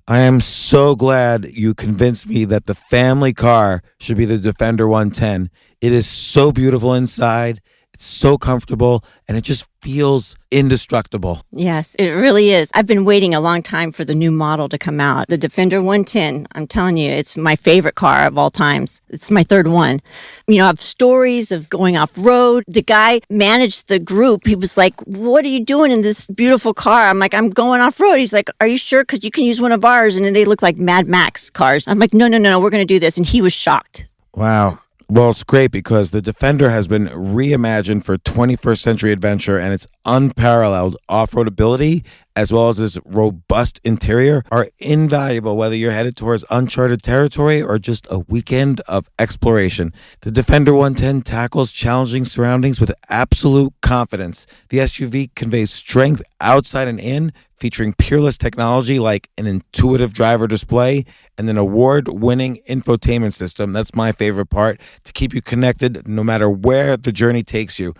I am so glad you convinced me that the family car should be the Defender 110. It is so beautiful inside. It's so comfortable, and it just feels indestructible. Yes, it really is. I've been waiting a long time for the new model to come out. The Defender 110, I'm telling you, it's my favorite car of all times. It's my third one. You know, I have stories of going off-road. The guy managed the group. He was like, what are you doing in this beautiful car? I'm like, I'm going off-road. He's like, are you sure? Because you can use one of ours. And then they look like Mad Max cars. I'm like, no, we're going to do this. And he was shocked. Wow. Well, it's great because the Defender has been reimagined for 21st century adventure, and its unparalleled off-road ability, as well as its robust interior, are invaluable whether you're headed towards uncharted territory or just a weekend of exploration. The Defender 110 tackles challenging surroundings with absolute confidence. The SUV conveys strength outside and in, featuring peerless technology like an intuitive driver display and an award-winning infotainment system. That's my favorite part, to keep you connected no matter where the journey takes you.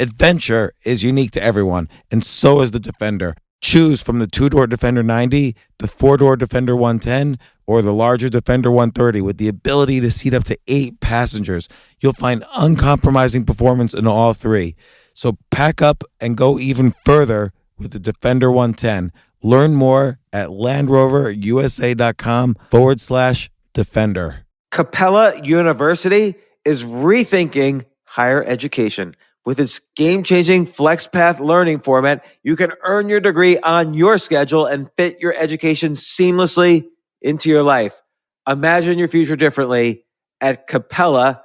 Adventure is unique to everyone, and so is the Defender. Choose from the two-door Defender 90, the four-door Defender 110, or the larger Defender 130 with the ability to seat up to 8 passengers. You'll find uncompromising performance in all three. So pack up and go even further with the Defender 110. Learn more at LandRoverUSA.com/Defender. Capella University is rethinking higher education. With its game-changing FlexPath learning format, you can earn your degree on your schedule and fit your education seamlessly into your life. Imagine your future differently at capella.edu.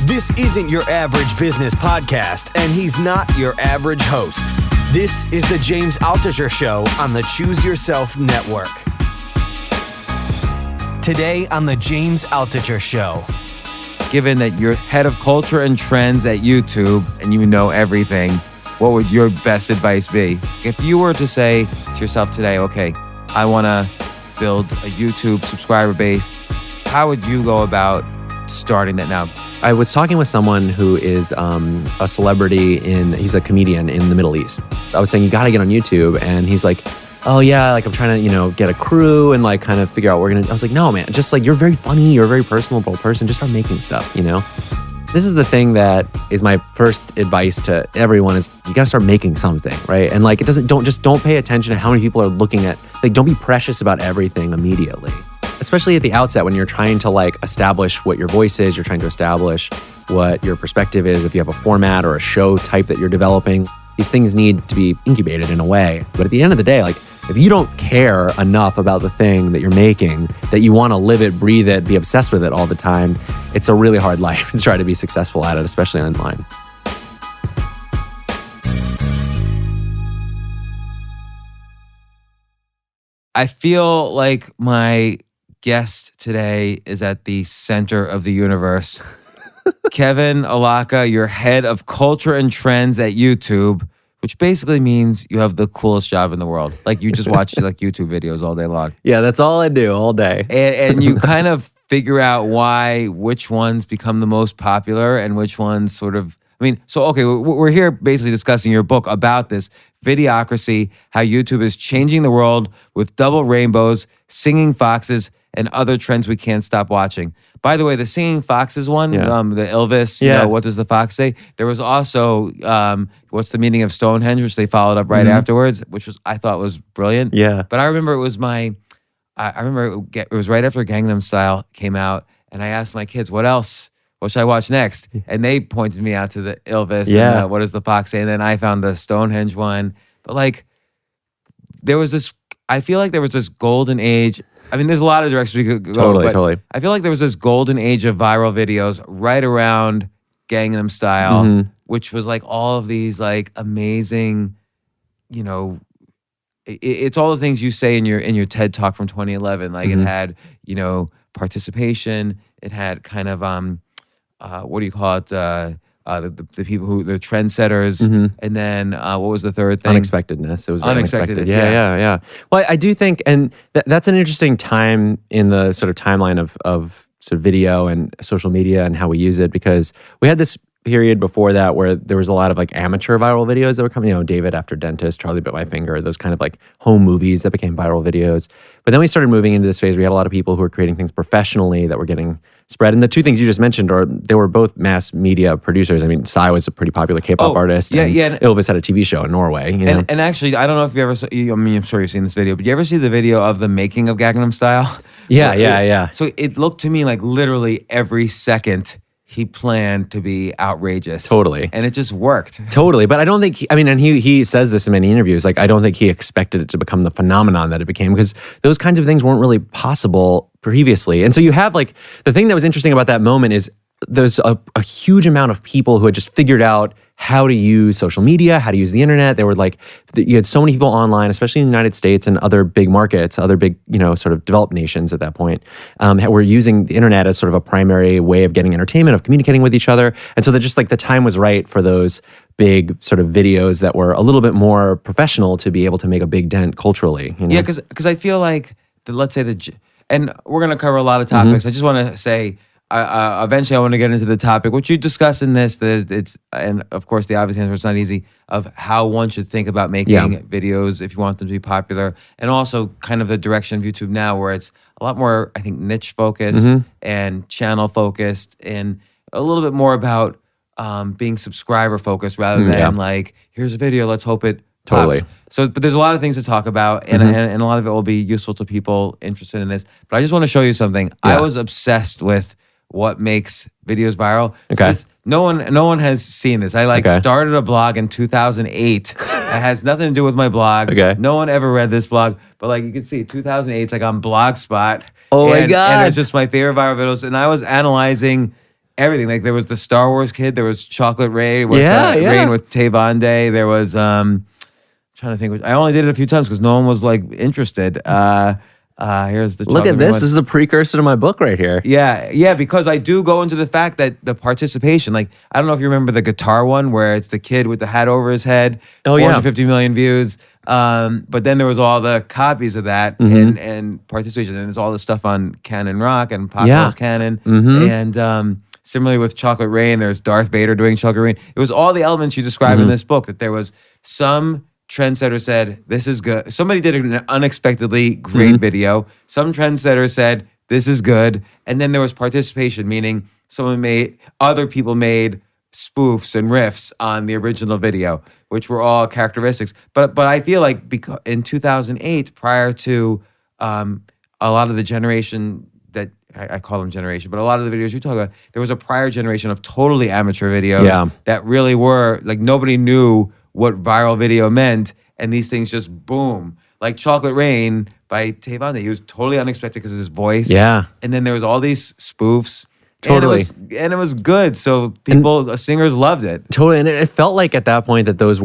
This isn't your average business podcast, and he's not your average host. This is the James Altucher Show on the Choose Yourself Network. Today on the James Altucher Show. Given that you're head of culture and trends at YouTube and you know everything, what would your best advice be? If you were to say to yourself today, okay, I want to build a YouTube subscriber base, how would you go about starting that now? I was talking with someone who is a celebrity he's a comedian in the Middle East. I was saying, you got to get on YouTube. And he's like, oh yeah, like I'm trying to, get a crew and like kind of figure out what we're going to do. I was like, no, man, just like, you're very funny. You're a very personable person. Just start making stuff, This is the thing that is my first advice to everyone is you got to start making something, right? And like, don't pay attention to how many people are looking at, like, don't be precious about everything immediately. Especially at the outset when you're trying to like establish what your voice is, you're trying to establish what your perspective is. If you have a format or a show type that you're developing, these things need to be incubated in a way. But at the end of the day, like if you don't care enough about the thing that you're making, that you want to live it, breathe it, be obsessed with it all the time, it's a really hard life to try to be successful at it, especially online. I feel like my guest today is at the center of the universe. Kevin Allocca, you're head of culture and trends at YouTube, which basically means you have the coolest job in the world. Like you just watch like YouTube videos all day long. Yeah, that's all I do all day. And you kind of figure out which ones become the most popular and which ones sort of, okay, we're here basically discussing your book about this, Videocracy, how YouTube is changing the world with double rainbows, singing foxes, and other trends we can't stop watching. By the way, the singing foxes one, the Elvis, what does the fox say? There was also, what's the meaning of Stonehenge, which they followed up right afterwards, which I thought was brilliant. Yeah. But I remember it was it was right after Gangnam Style came out, and I asked my kids, what should I watch next? And they pointed me out to the Elvis and what does the fox say? And then I found the Stonehenge one. But like, I feel like there was this golden age. There's a lot of directions we could go. Totally. I feel like there was this golden age of viral videos right around Gangnam Style, which was like all of these like amazing, it's all the things you say in your TED Talk from 2011. Like it had, participation. It had kind of, what do you call it? The people the trendsetters, and then what was the third thing? Unexpectedness. It was very unexpected. Yeah. Well, I do think, and that's an interesting time in the sort of timeline of sort of video and social media and how we use it, because we had this period before that where there was a lot of like amateur viral videos that were coming, David After Dentist, Charlie Bit My Finger, those kind of like home movies that became viral videos. But then we started moving into this phase where we had a lot of people who were creating things professionally that were getting spread. And the two things you just mentioned they were both mass media producers. I mean, Psy was a pretty popular K-pop artist. Yeah, and yeah. Ylvis had a TV show in Norway. You know? And actually, I don't know if you ever saw, I'm sure you've seen this video, but you ever see the video of the making of Gangnam Style? Yeah. So it looked to me like literally every second he planned to be outrageous. Totally. And it just worked. Totally. But I don't think, and he says this in many interviews, like, I don't think he expected it to become the phenomenon that it became, because those kinds of things weren't really possible previously. And so you have like, the thing that was interesting about that moment is there's a huge amount of people who had just figured out how to use social media, how to use the internet. They were like, you had so many people online, especially in the United States and other big markets, other big, sort of developed nations at that point, were using the internet as sort of a primary way of getting entertainment, of communicating with each other. And so that just like the time was right for those big sort of videos that were a little bit more professional to be able to make a big dent culturally. Yeah, because I feel like, let's say and we're going to cover a lot of topics. I just want to say, eventually I want to get into the topic, which you discuss in this, and of course the obvious answer, it's not easy, of how one should think about making videos if you want them to be popular, and also kind of the direction of YouTube now where it's a lot more, I think, niche focused and channel focused, and a little bit more about being subscriber focused rather than like, here's a video, let's hope it Totally. pops. So, but there's a lot of things to talk about, and a lot of it will be useful to people interested in this. But I just want to show you something. Yeah. I was obsessed with what makes videos viral. Okay. So no one has seen this. I started a blog in 2008. It has nothing to do with my blog. Okay. No one ever read this blog, but like you can see, 2008. It's like on Blogspot. Oh my God. And it's just my favorite viral videos. And I was analyzing everything. Like there was the Star Wars kid. There was Chocolate Rain with Rain with Tavonde. There was trying to think. I only did it a few times because no one was like interested. Here's the look at Chocolate this. Rain This is the precursor to my book right here. Yeah, because I do go into the fact that the participation, like, I don't know if you remember the guitar one where it's the kid with the hat over his head, 450 million views. But then there was all the copies of that and participation. And there's all the stuff on Canon Rock and Populous Canon. And similarly with Chocolate Rain, there's Darth Vader doing Chocolate Rain. It was all the elements you describe in this book, that there was some trendsetter said, this is good. Somebody did an unexpectedly great video. Some trendsetter said, this is good. And then there was participation, meaning other people made spoofs and riffs on the original video, which were all characteristics. But I feel like because in 2008, prior to a lot of the generation that, I call them generation, but a lot of the videos you talk about, there was a prior generation of totally amateur videos that really were, like, nobody knew what viral video meant, and these things just boom. Like Chocolate Rain by Tavonde, he was totally unexpected because of his voice. Yeah. And then there was all these spoofs. Totally. And it was good. So singers loved it. Totally. And it felt like at that point that those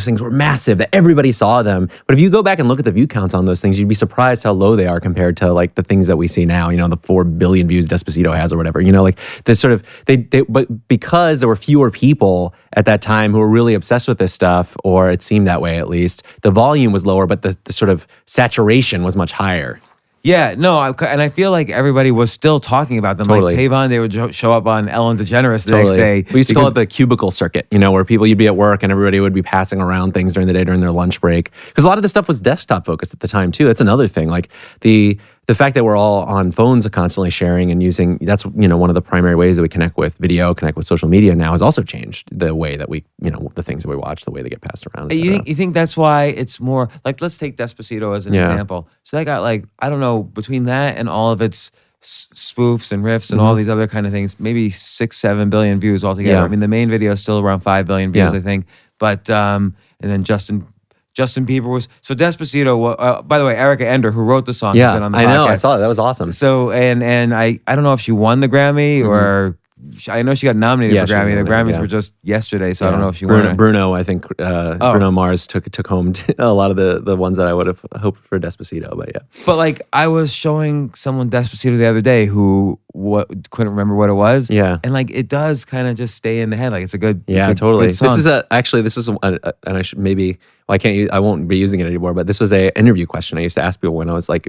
things were massive, that everybody saw them. But if you go back and look at the view counts on those things, you'd be surprised how low they are compared to like the things that we see now, the 4 billion views Despacito has or whatever, like this sort of, but because there were fewer people at that time who were really obsessed with this stuff, or it seemed that way at least, the volume was lower, but the sort of saturation was much higher. Yeah, no, and I feel like everybody was still talking about them. Totally. Like Tavonde, they would show up on Ellen DeGeneres the next day. We used to call it the cubicle circuit, where you'd be at work and everybody would be passing around things during the day during their lunch break. Because a lot of this stuff was desktop focused at the time too. That's another thing. Like the fact that we're all on phones constantly sharing and using, that's, one of the primary ways that we connect with video, connect with social media now has also changed the way that we, the things that we watch, the way they get passed around. You think that's why it's more, like, let's take Despacito as an example. So that got, like, I don't know, between that and all of its spoofs and riffs and all these other kind of things, maybe 6-7 billion views altogether. I mean, the main video is still around 5 billion views, I think. But, and then Justin Bieber was, so Despacito, by the way, Erica Ender, who wrote the song, has been on the podcast. I know, I saw it. That was awesome. So, and I don't know if she won the Grammy or, I know she got nominated for Grammy. The Grammys were just yesterday, so I don't know if she won. Bruno, I think, Bruno Mars took home a lot of the ones that I would have hoped for Despacito, but yeah. But like, I was showing someone Despacito the other day who couldn't remember what it was. Yeah. And like, it does kind of just stay in the head. Like, it's a good, totally. Good song. This is and I should maybe, I won't be using it anymore, but this was an interview question I used to ask people when I was like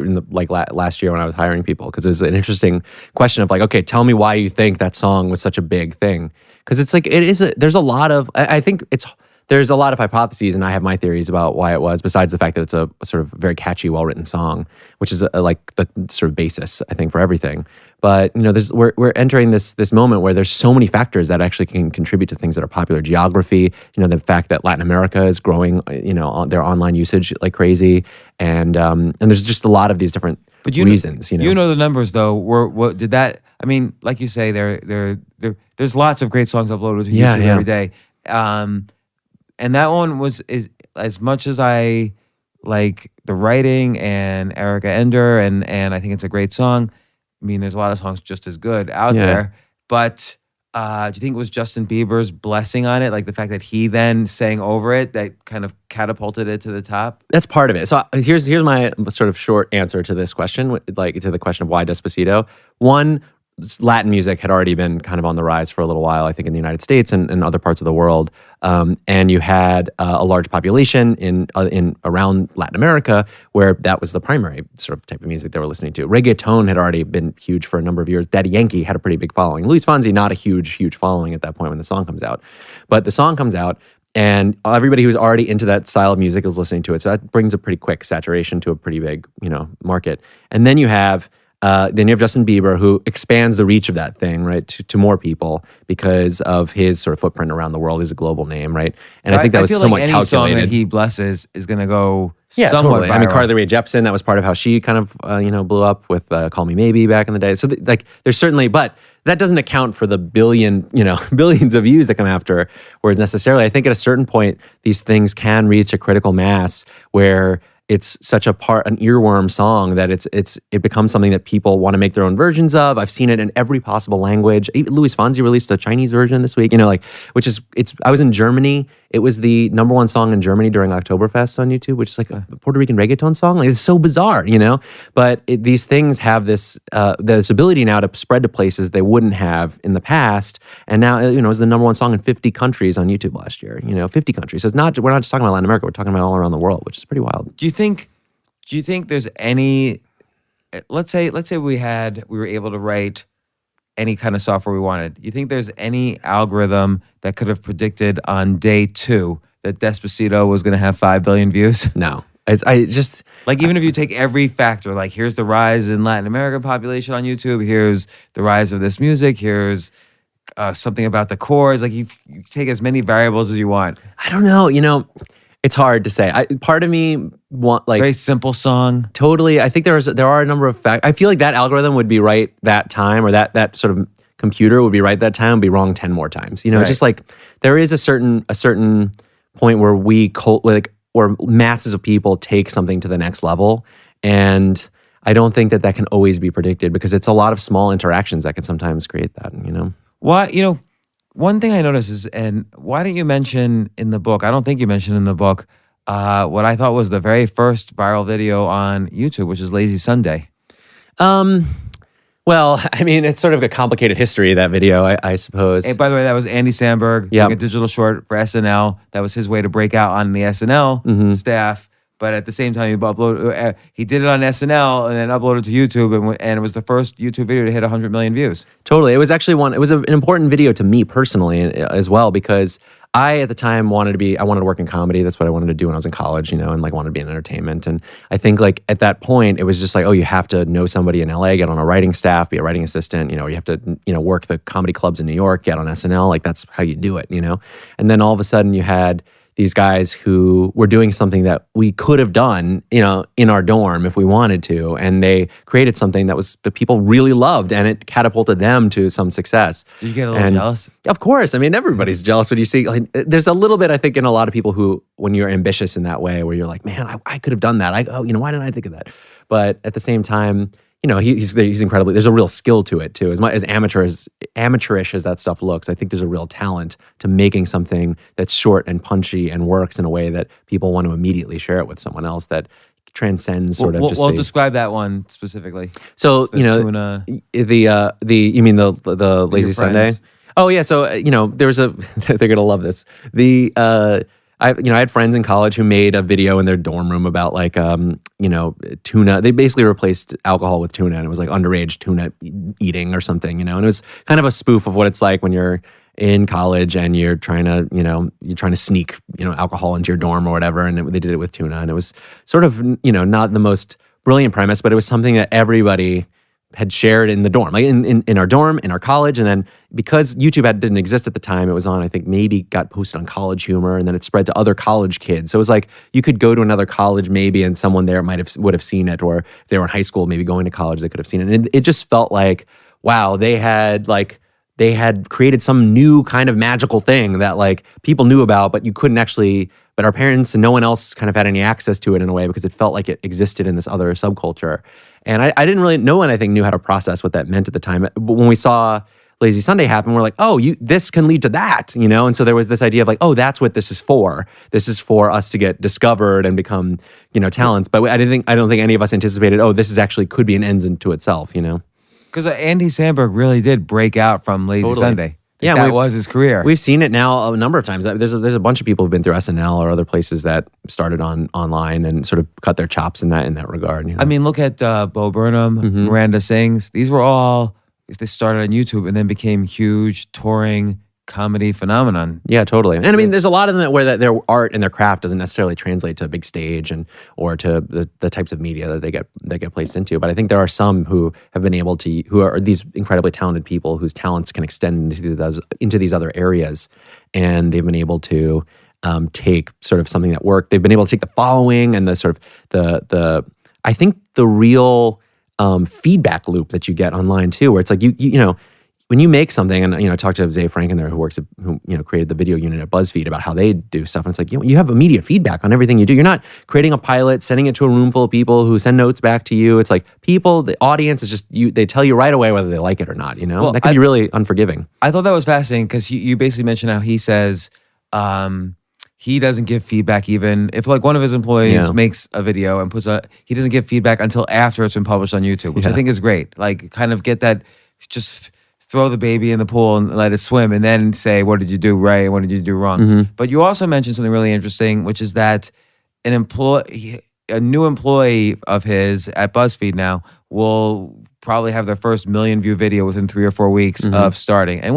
last year when I was hiring people, because it was an interesting question of like, okay, tell me why you think that song song was such a big thing. Because it's like, there's a lot of, I think there's a lot of hypotheses, and I have my theories about why it was, besides the fact that it's a sort of very catchy, well-written song, which is like the sort of basis, I think, for everything. But, we're entering this moment where there's so many factors that actually can contribute to things that are popular. Geography, the fact that Latin America is growing, their online usage like crazy. And there's just a lot of these different reasons. You know the numbers, though. What did that, I mean, like you say, there's lots of great songs uploaded to YouTube every day. And that one is as much as I like the writing and Erica Ender, and I think it's a great song. I mean, there's a lot of songs just as good out there. But do you think it was Justin Bieber's blessing on it? Like the fact that he then sang over it that kind of catapulted it to the top? That's part of it. So here's my sort of short answer to this question, like to the question of why Despacito. One, Latin music had already been kind of on the rise for a little while, I think, in the United States and other parts of the world. And you had a large population in around Latin America where that was the primary sort of type of music they were listening to. Reggaeton had already been huge for a number of years. Daddy Yankee had a pretty big following. Luis Fonsi, not a huge following at that point when the song comes out. But the song comes out, and everybody who's already into that style of music is listening to it. So that brings a pretty quick saturation to a pretty big, market. And then you have Justin Bieber, who expands the reach of that thing, right, to more people because of his sort of footprint around the world. He's a global name, right? And I think that was feel somewhat like any calculated. song that he blesses is going to go somewhat somewhat viral. I mean, Carly Rae Jepsen, that was part of how she kind of, blew up with Call Me Maybe back in the day. So there's certainly, but that doesn't account for the billions of views that come after. Whereas necessarily, I think at a certain point, these things can reach a critical mass where it's such an earworm song that it becomes something that people want to make their own versions of. I've seen it in every possible language. Even Luis Fonsi released a Chinese version this week, I was in Germany. It was the number one song in Germany during Oktoberfest on YouTube, which is like a Puerto Rican reggaeton song. Like, it's so bizarre, But these things have this ability now to spread to places they wouldn't have in the past. And now, it was the number one song in 50 countries on YouTube last year. 50 countries. So we're not just talking about Latin America. We're talking about all around the world, which is pretty wild. Do you think there's any? Let's say we were able to write any kind of software we wanted. Do you think there's any algorithm that could have predicted on day 2 that Despacito was going to have 5 billion views? No. Even if you take every factor, like here's the rise in Latin American population on YouTube, here's the rise of this music, here's something about the chords. Like you take as many variables as you want. I don't know. It's hard to say. Part of me very simple song. Totally. I think there are a number of facts. I feel like that algorithm would be right that time, or that sort of computer would be right that time, and be wrong 10 more times. Right. Just like there is a certain point where where masses of people take something to the next level, and I don't think that can always be predicted because it's a lot of small interactions that can sometimes create that. Why? One thing I noticed is, and why didn't you mention in the book, I don't think you mentioned in the book, what I thought was the very first viral video on YouTube, which is Lazy Sunday. Well, I mean, it's sort of a complicated history, that video, I suppose. Hey, by the way, that was Andy Samberg doing a digital short for SNL. That was his way to break out on the SNL staff. But at the same time, he did it on SNL and then uploaded to YouTube, and it was the first YouTube video to hit 100 million views. Totally. It was actually an important video to me personally as well, because I, at the time, wanted to work in comedy. That's what I wanted to do when I was in college, and wanted to be in entertainment. And I think at that point, it was just you have to know somebody in LA, get on a writing staff, be a writing assistant, you have to, work the comedy clubs in New York, get on SNL. That's how you do it, And then all of a sudden you had these guys who were doing something that we could have done, in our dorm if we wanted to, and they created something that people really loved, and it catapulted them to some success. Did you get a little jealous? Of course. I mean, everybody's jealous when you see. There's a little bit, I think, in a lot of people who, when you're ambitious in that way, where you're like, man, I could have done that. Why didn't I think of that? But at the same time, he's incredibly. There's a real skill to it too. As amateurish as that stuff looks, I think there's a real talent to making something that's short and punchy and works in a way that people want to immediately share it with someone else, that transcends sort of. Well, describe that one specifically. So tuna. You mean the Lazy Sunday? Oh yeah. So there was they're gonna love this. I had friends in college who made a video in their dorm room about like, tuna. They basically replaced alcohol with tuna, and it was like underage tuna eating or something, and it was kind of a spoof of what it's like when you're in college and you're trying to sneak, alcohol into your dorm or whatever. And they did it with tuna, and it was sort of, not the most brilliant premise, but it was something that everybody had shared in the dorm, like in our dorm, in our college. And then because YouTube didn't exist at the time, it was on, I think maybe got posted on College Humor, and then it spread to other college kids. So it was like you could go to another college maybe, and someone there would have seen it, or if they were in high school, maybe going to college, they could have seen it. And it just felt like, wow, they had created some new kind of magical thing that like people knew about, but you couldn't actually, but our parents and no one else kind of had any access to it in a way, because it felt like it existed in this other subculture. And I didn't really, no one I think knew how to process what that meant at the time. But when we saw Lazy Sunday happen, we're like, oh, this can lead to that, And so there was this idea of like, oh, that's what this is for. This is for us to get discovered and become, talents. But I don't think any of us anticipated, oh, this is actually could be an end unto itself, Because Andy Samberg really did break out from Lazy Sunday. Yeah, that was his career. We've seen it now a number of times. There's a bunch of people who've been through SNL or other places that started online and sort of cut their chops in that regard. I mean, look at Bo Burnham, Miranda Sings. These were all, they started on YouTube and then became huge touring comedy phenomenon. Yeah, totally. And I mean, there's a lot of them where their art and their craft doesn't necessarily translate to a big stage or to the types of media that they get placed into. But I think there are some who have been able to, who are these incredibly talented people whose talents can extend into these other areas, and they've been able to take sort of something that worked. They've been able to take the following and the sort of the I think the real feedback loop that you get online too, where it's like you when you make something, and I talked to Zay Franken there, who created the video unit at BuzzFeed, about how they do stuff, and it's like you have immediate feedback on everything you do. You're not creating a pilot, sending it to a room full of people who send notes back to you. It's like the audience is just they tell you right away whether they like it or not. Well, that can be really unforgiving. I thought that was fascinating because you basically mentioned how he says he doesn't give feedback even if like one of his employees makes a video and he doesn't give feedback until after it's been published on YouTube, which I think is great. Like kind of get that, just throw the baby in the pool and let it swim, and then say, what did you do right and what did you do wrong? But you also mentioned something really interesting, which is that a new employee of his at BuzzFeed now will probably have their first 1 million view video within 3 or 4 weeks of starting. And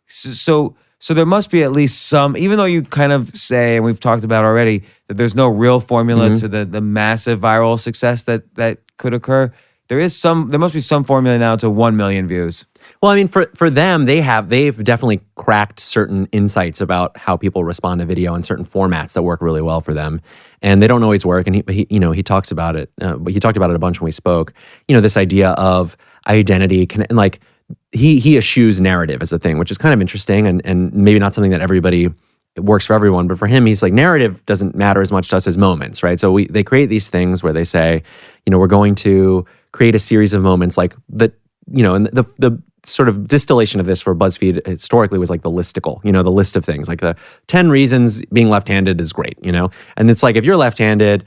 so there must be at least some, even though you kind of say, and we've talked about already, that there's no real formula to the massive viral success that could occur. There must be some formula now to 1 million views. Well, I mean, for them, they've definitely cracked certain insights about how people respond to video and certain formats that work really well for them, and they don't always work. And he talks about it, but he talked about it a bunch when we spoke. This idea of identity, and like he eschews narrative as a thing, which is kind of interesting and maybe not something that everybody. It works for everyone, but for him, he's like, narrative doesn't matter as much to us as moments, right? So they create these things where they say, we're going to create a series of moments like that, and the sort of distillation of this for BuzzFeed historically was like the listicle, the list of things, like the 10 reasons being left-handed is great, and it's like if you're left-handed,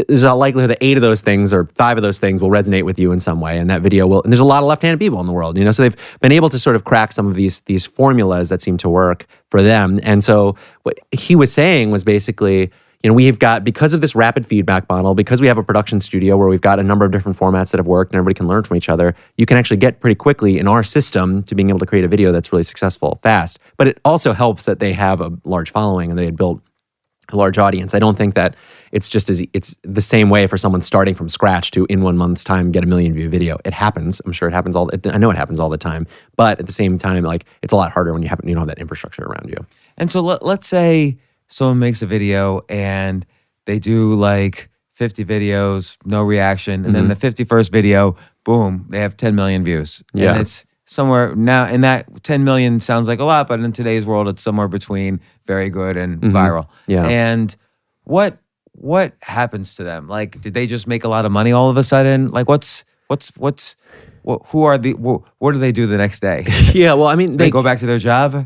there's a likelihood that 8 of those things or 5 of those things will resonate with you in some way, and that video will. And there's a lot of left-handed people in the world, so they've been able to sort of crack some of these formulas that seem to work for them. And so what he was saying was basically, we've got, because of this rapid feedback model, because we have a production studio where we've got a number of different formats that have worked and everybody can learn from each other, you can actually get pretty quickly in our system to being able to create a video that's really successful fast. But it also helps that they have a large following and they had built a large audience. I don't think that it's the same way for someone starting from scratch to in 1 month's time get a 1 million view video. It happens. I'm sure it happens I know it happens all the time. But at the same time, like it's a lot harder when you don't have that infrastructure around you. And so let's say someone makes a video and they do like 50 videos, no reaction, and then the 51st video, boom, they have 10 million views. Yeah. And it's somewhere now, and that 10 million sounds like a lot, but in today's world, it's somewhere between very good and viral. Yeah. And what happens to them? Like, did they just make a lot of money all of a sudden? Like, what do they do the next day? Yeah, well, I mean, they go back to their job?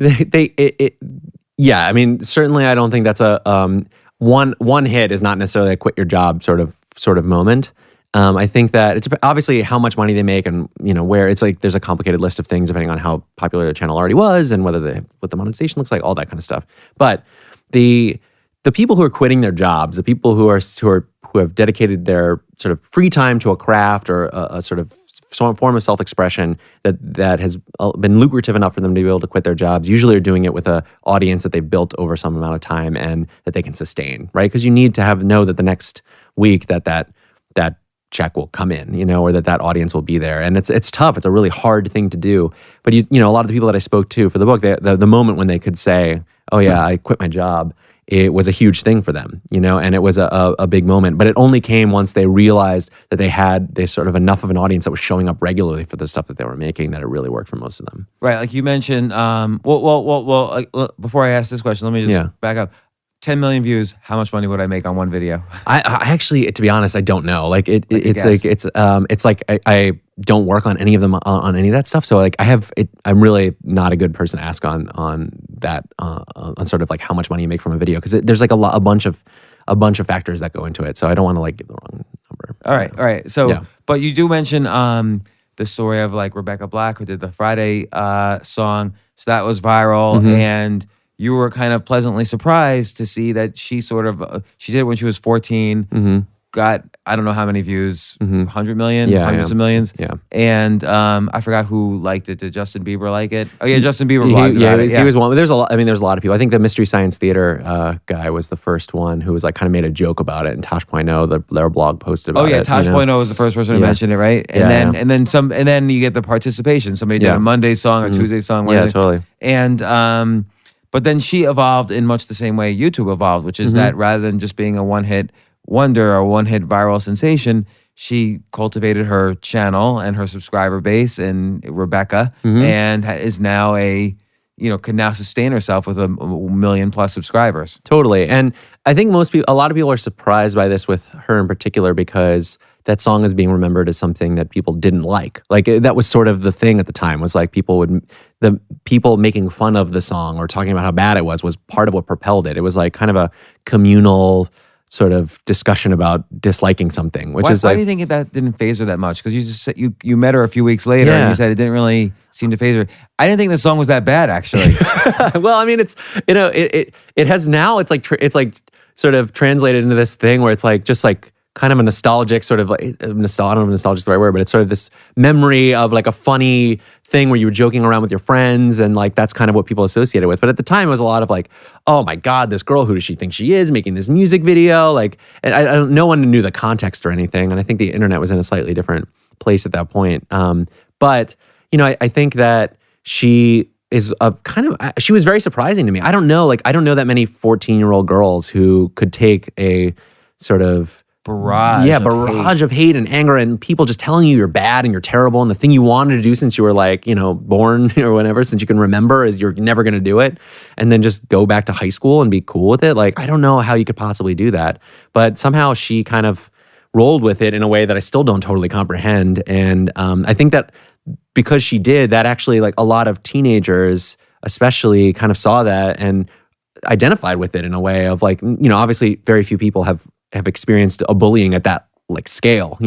Yeah, I mean, certainly I don't think that's a one hit is not necessarily a quit your job sort of moment. I think that it's obviously how much money they make and where it's like there's a complicated list of things depending on how popular the channel already was and what the monetization looks like, all that kind of stuff. But the people who are quitting their jobs, the people who have dedicated their sort of free time to a craft or a sort of form of self-expression that has been lucrative enough for them to be able to quit their jobs, usually are doing it with an audience that they've built over some amount of time and that they can sustain, right? Because you need to know that the next week that check will come in, or that audience will be there. And it's tough. It's a really hard thing to do. But a lot of the people that I spoke to for the book, the moment when they could say, "Oh yeah, I quit my job," it was a huge thing for them, and it was a big moment. But it only came once they realized that they had sort of enough of an audience that was showing up regularly for the stuff that they were making that it really worked for most of them. Right, like you mentioned. Before I ask this question, let me just back up. 10 million views. How much money would I make on one video? I actually, to be honest, I don't know. Like it's like I don't work on any of them on any of that stuff. So like I'm really not a good person to ask on that on sort of like how much money you make from a video, because there's like a bunch of factors that go into it. So I don't want to like give the wrong number. All right. So, but you do mention the story of like Rebecca Black, who did the Friday song. So that was viral, and you were kind of pleasantly surprised to see that she sort of she did it when she was 14, got I don't know how many views, 100 million, hundreds of millions. Yeah. And I forgot who liked it. Did Justin Bieber like it? Oh yeah, Justin Bieber blogged about it. He was one. There's a lot. I mean, there's a lot of people. I think the Mystery Science Theater guy was the first one who was like kind of made a joke about it, and Tosh.0, their blog posted about it. Oh yeah, Tosh.0 was the first person to mention it, right? And then you get the participation. Somebody did a Monday song or Tuesday song. Yeah, totally. And but then she evolved in much the same way YouTube evolved, which is that rather than just being a one-hit wonder or one-hit viral sensation, she cultivated her channel and her subscriber base in Rebecca, and is now can now sustain herself with a million plus subscribers. Totally. And I think a lot of people are surprised by this with her in particular, because that song is being remembered as something that people didn't like. Like that was sort of the thing at the time, was like the people making fun of the song or talking about how bad it was part of what propelled it. It was like kind of a communal sort of discussion about disliking something, which is like... Why do you think that didn't phase her that much? Because you just said you met her a few weeks later and you said it didn't really seem to phase her. I didn't think the song was that bad, actually. Well, I mean, it's, it has now, it's like sort of translated into this thing where it's like, just like, kind of a nostalgic sort of like, I don't know if nostalgic is the right word, but it's sort of this memory of like a funny thing where you were joking around with your friends, and like that's kind of what people associated with. But at the time, it was a lot of like, oh my God, this girl, who does she think she is, making this music video? Like, and no one knew the context or anything, and I think the internet was in a slightly different place at that point. But I think that she is she was very surprising to me. I don't know that many 14-year-old girls who could take a sort of barrage of hate and anger and people just telling you you're bad and you're terrible and the thing you wanted to do since you were like, born or whatever, since you can remember, is you're never going to do it, and then just go back to high school and be cool with it. Like, I don't know how you could possibly do that, but somehow she kind of rolled with it in a way that I still don't totally comprehend. And I think that because she did, that actually, like, a lot of teenagers especially kind of saw that and identified with it in a way of like, obviously very few people have experienced a bullying at that like scale,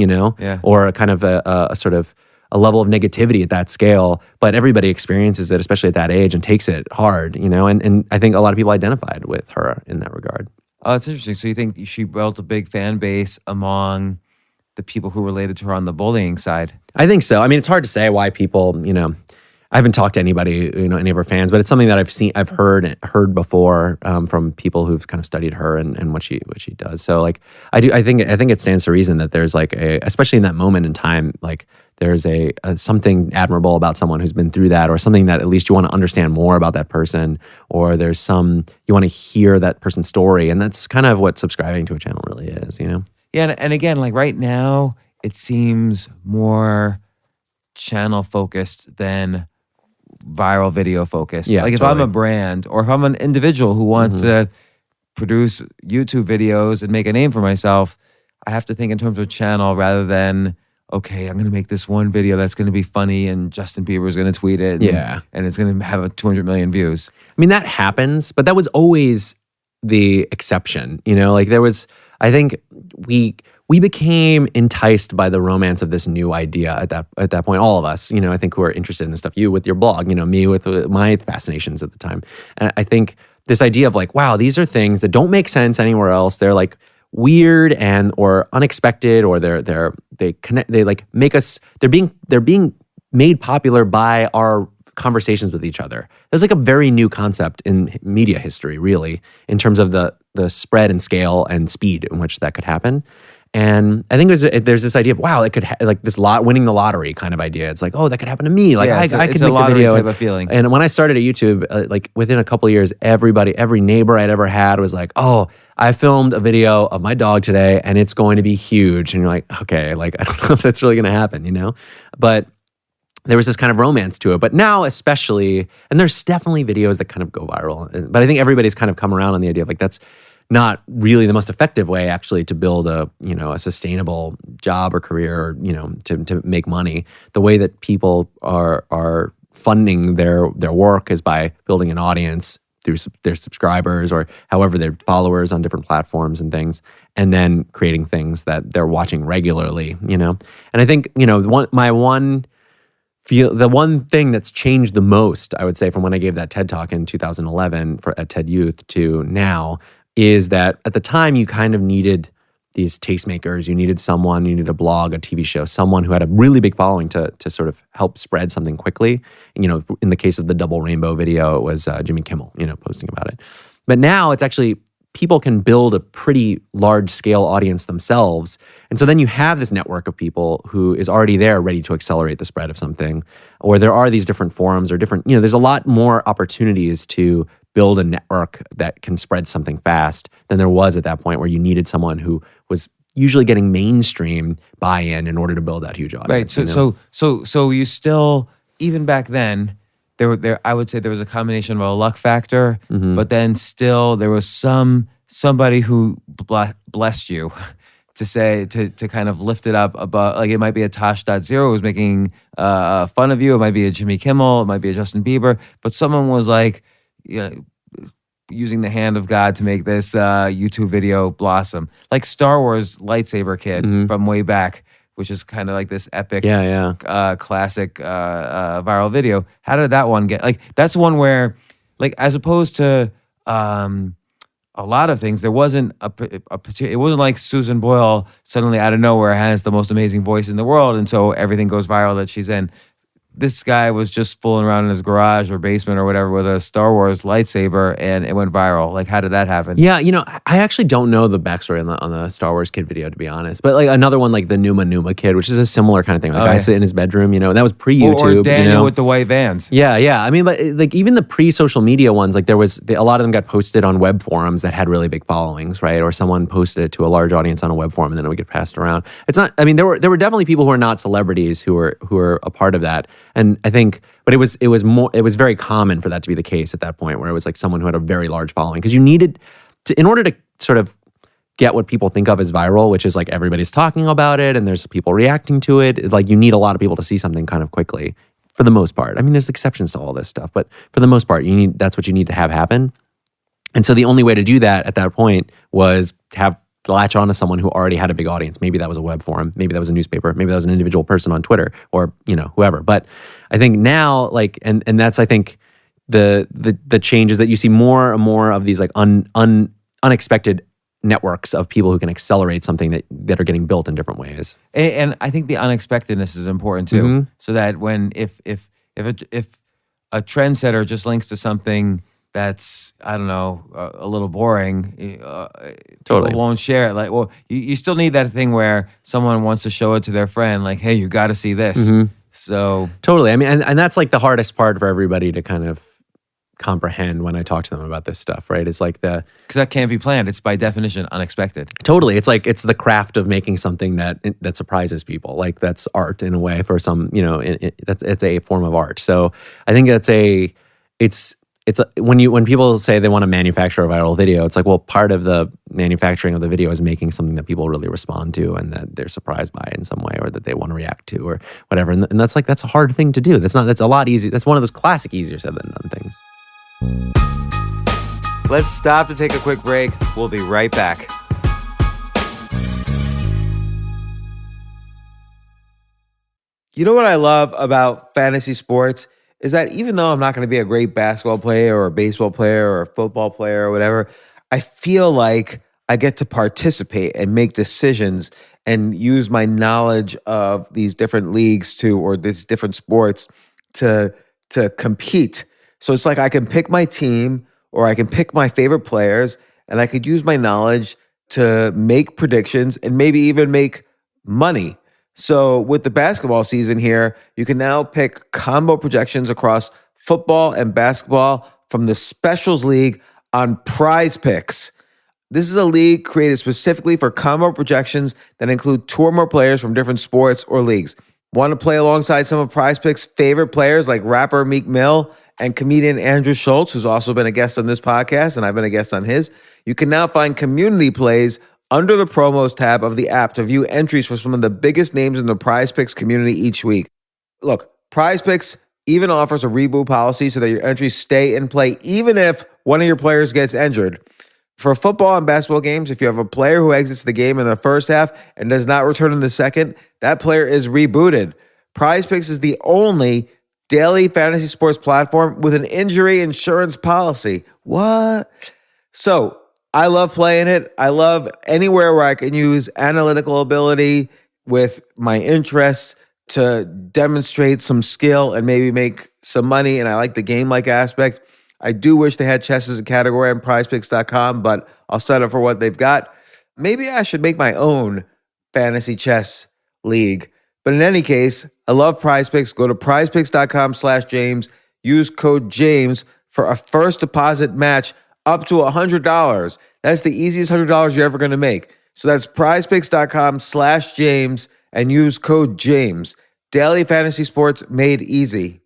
or a kind of a sort of a level of negativity at that scale. But everybody experiences it, especially at that age, and takes it hard, and I think a lot of people identified with her in that regard. Oh, that's interesting. So you think she built a big fan base among the people who related to her on the bullying side? I think so. I mean, it's hard to say why people, I haven't talked to anybody, any of her fans, but it's something that I've heard before from people who've kind of studied her and what she does. So like I think it stands to reason that there's like especially in that moment in time, like there's a something admirable about someone who's been through that, or something that at least you want to understand more about that person, or there's you want to hear that person's story, and that's kind of what subscribing to a channel really is, Yeah, and again, like right now, it seems more channel focused than viral video focused. Yeah, like if totally. I'm a brand, or if I'm an individual who wants to produce YouTube videos and make a name for myself, I have to think in terms of channel rather than, okay, I'm going to make this one video that's going to be funny and Justin Bieber is going to tweet it and it's going to have 200 million views. I mean, that happens, but that was always the exception. Like there was, I think we became enticed by the romance of this new idea at that point. All of us, I think, who are interested in this stuff. You with your blog, me with my fascinations at the time. And I think this idea of like, wow, these are things that don't make sense anywhere else. They're like weird and or unexpected, or they connect. They like make us. They're being made popular by our conversations with each other. There's like a very new concept in media history, really, in terms of the spread and scale and speed in which that could happen. And I think there's this idea of, wow, it could like this winning the lottery kind of idea. It's like, oh, that could happen to me. Like I could make the video type of feeling. And when I started at YouTube, like within a couple of years, every neighbor I'd ever had was like, oh, I filmed a video of my dog today and it's going to be huge. And you're like, okay, like I don't know if that's really going to happen, you know? But there was this kind of romance to it. But now especially, and there's definitely videos that kind of go viral. But I think everybody's kind of come around on the idea of like, that's not really the most effective way actually to build a sustainable job or career, or, to make money. The way that people are funding their work is by building an audience through their subscribers or however their followers on different platforms and things, and then creating things that they're watching regularly, And I think, the one thing that's changed the most, I would say, from when I gave that TED Talk in 2011 at TED Youth to now, is that at the time you kind of needed these tastemakers. You needed a blog, a TV show, someone who had a really big following to sort of help spread something quickly. And, in the case of the double rainbow video, it was Jimmy Kimmel, posting about it. But now it's actually, people can build a pretty large scale audience themselves. And so then you have this network of people who is already there ready to accelerate the spread of something. Or there are these different forums or different, there's a lot more opportunities to build a network that can spread something fast than there was at that point, where you needed someone who was usually getting mainstream buy-in in order to build that huge audience. Right. So you still, even back then, there I would say there was a combination of a luck factor, but then still there was somebody who blessed you to kind of lift it up above. Like it might be a Tosh.0 who's making fun of you. It might be a Jimmy Kimmel. It might be a Justin Bieber. But someone was like, using the hand of God to make this YouTube video blossom. Like Star Wars lightsaber kid from way back, which is kind of like this epic, classic viral video. How did that one get? Like that's one where, like, as opposed to a lot of things, there wasn't it wasn't like Susan Boyle suddenly out of nowhere has the most amazing voice in the world, and so everything goes viral that she's in. This guy was just fooling around in his garage or basement or whatever with a Star Wars lightsaber, and it went viral. Like, how did that happen? Yeah, I actually don't know the backstory on the Star Wars kid video, to be honest. But like another one, like the Numa kid, which is a similar kind of thing. Like I sit in his bedroom, that was pre-YouTube. Or Daniel with the white vans. Yeah. I mean, like even the pre-social media ones, like there was a lot of them got posted on web forums that had really big followings, right? Or someone posted it to a large audience on a web forum, and then it would get passed around. It's not. I mean, there were definitely people who are not celebrities who were a part of that. And I think, but it was very common for that to be the case at that point, where it was like someone who had a very large following, because you needed to, in order to sort of get what people think of as viral, which is like everybody's talking about it and there's people reacting to it. Like you need a lot of people to see something kind of quickly, for the most part. I mean, there's exceptions to all this stuff, but for the most part, that's what you need to have happen. And so the only way to do that at that point was to latch on to someone who already had a big audience. Maybe that was a web forum, maybe that was a newspaper, maybe that was an individual person on Twitter, or whoever. But I think now, like, and that's, I think, the changes that you see more and more of these like unexpected networks of people who can accelerate something that are getting built in different ways. And I think the unexpectedness is important too, so that when if a trendsetter just links to something that's, I don't know, a little boring, totally people won't share it. Like, well, you still need that thing where someone wants to show it to their friend, like, hey, you got to see this. So totally. I mean, and that's like the hardest part for everybody to kind of comprehend when I talk to them about this stuff, right? It's like because that can't be planned. It's by definition unexpected. Totally. It's like, it's the craft of making something that surprises people. Like that's art in a way for some, it's a form of art. So I think when people say they want to manufacture a viral video, it's like, well, part of the manufacturing of the video is making something that people really respond to and that they're surprised by in some way, or that they want to react to, or whatever. And that's a hard thing to do. That's a lot easier. That's one of those classic easier said than done things. Let's stop to take a quick break. We'll be right back. You know what I love about fantasy sports is that even though I'm not going to be a great basketball player or a baseball player or a football player or whatever, I feel like I get to participate and make decisions and use my knowledge of these different leagues or these different sports to compete. So it's like I can pick my team or I can pick my favorite players and I could use my knowledge to make predictions and maybe even make money. So with the basketball season here, you can now pick combo projections across football and basketball from the Specials League on Prize Picks. This is a league created specifically for combo projections that include two or more players from different sports or leagues. Want to play alongside some of Prize Picks' favorite players like rapper Meek Mill and comedian Andrew Schultz, who's also been a guest on this podcast, and I've been a guest on his? You can now find community plays under the promos tab of the app to view entries for some of the biggest names in the Prize Picks community each week. Look, Prize Picks even offers a reboot policy so that your entries stay in play even if one of your players gets injured. For football and basketball games, if you have a player who exits the game in the first half and does not return in the second, that player is rebooted. Prize Picks is the only daily fantasy sports platform with an injury insurance policy. What? So I love playing it. I love anywhere where I can use analytical ability with my interests to demonstrate some skill and maybe make some money. And I like the game-like aspect. I do wish they had chess as a category on prizepicks.com, but I'll settle for what they've got. Maybe I should make my own fantasy chess league. But in any case, I love Prize Picks. Go to prizepicks.com/James. Use code James for a first deposit match up to $100. That's the easiest $100 you're ever going to make. So that's prizepicks.com/James and use code James. Daily fantasy sports made easy.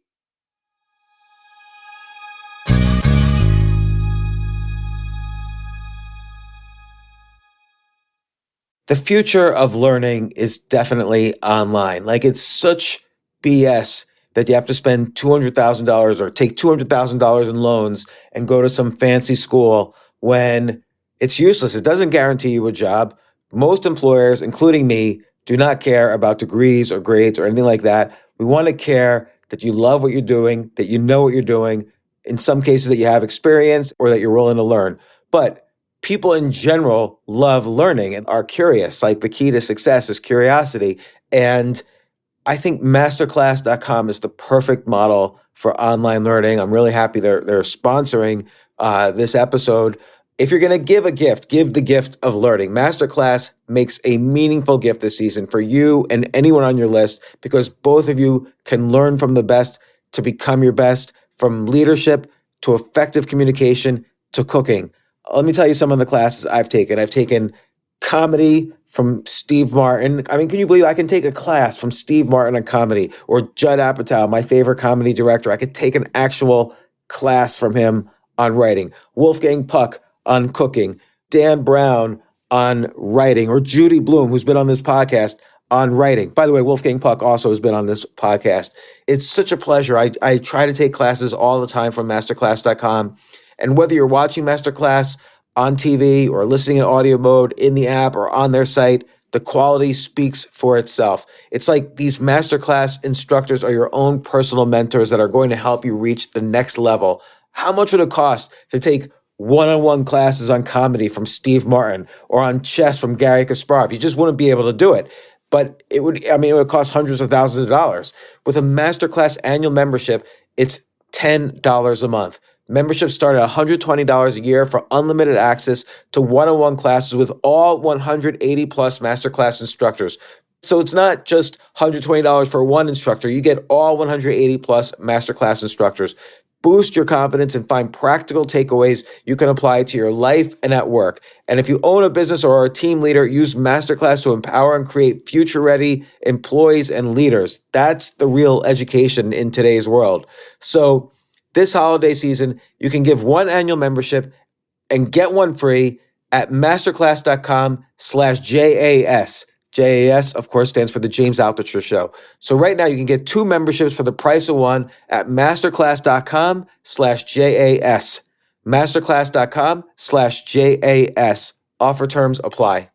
The future of learning is definitely online. Like, it's such BS that you have to spend $200,000 or take $200,000 in loans and go to some fancy school when it's useless. It doesn't guarantee you a job. Most employers, including me, do not care about degrees or grades or anything like that. We want to care that you love what you're doing, that you know what you're doing, in some cases that you have experience or that you're willing to learn. But people in general love learning and are curious. Like, the key to success is curiosity. And I think masterclass.com is the perfect model for online learning. I'm really happy they're sponsoring this episode. If you're going to give a gift, give the gift of learning. Masterclass makes a meaningful gift this season for you and anyone on your list, because both of you can learn from the best to become your best, from leadership to effective communication to cooking. Let me tell you some of the classes I've taken. I've taken comedy from Steve Martin. I mean, can you believe I can take a class from Steve Martin on comedy, or Judd Apatow, my favorite comedy director? I could take an actual class from him on writing. Wolfgang Puck on cooking. Dan Brown on writing, or Judy Bloom, who's been on this podcast, on writing. By the way, Wolfgang Puck also has been on this podcast. It's such a pleasure. I try to take classes all the time from masterclass.com. And whether you're watching Masterclass on TV or listening in audio mode in the app or on their site, the quality speaks for itself. It's like these Masterclass instructors are your own personal mentors that are going to help you reach the next level. How much would it cost to take one-on-one classes on comedy from Steve Martin or on chess from Gary Kasparov? You just wouldn't be able to do it. But it would cost hundreds of thousands of dollars. With a Masterclass annual membership, it's $10 a month. Memberships start at $120 a year for unlimited access to one-on-one classes with all 180 plus Masterclass instructors. So it's not just $120 for one instructor. You get all 180 plus Masterclass instructors. Boost your confidence and find practical takeaways you can apply to your life and at work. And if you own a business or are a team leader, use Masterclass to empower and create future-ready employees and leaders. That's the real education in today's world. So this holiday season, you can give one annual membership and get one free at masterclass.com/JAS. JAS, of course, stands for the James Altucher Show. So right now you can get two memberships for the price of one at masterclass.com/JAS. Masterclass.com/JAS. Offer terms apply.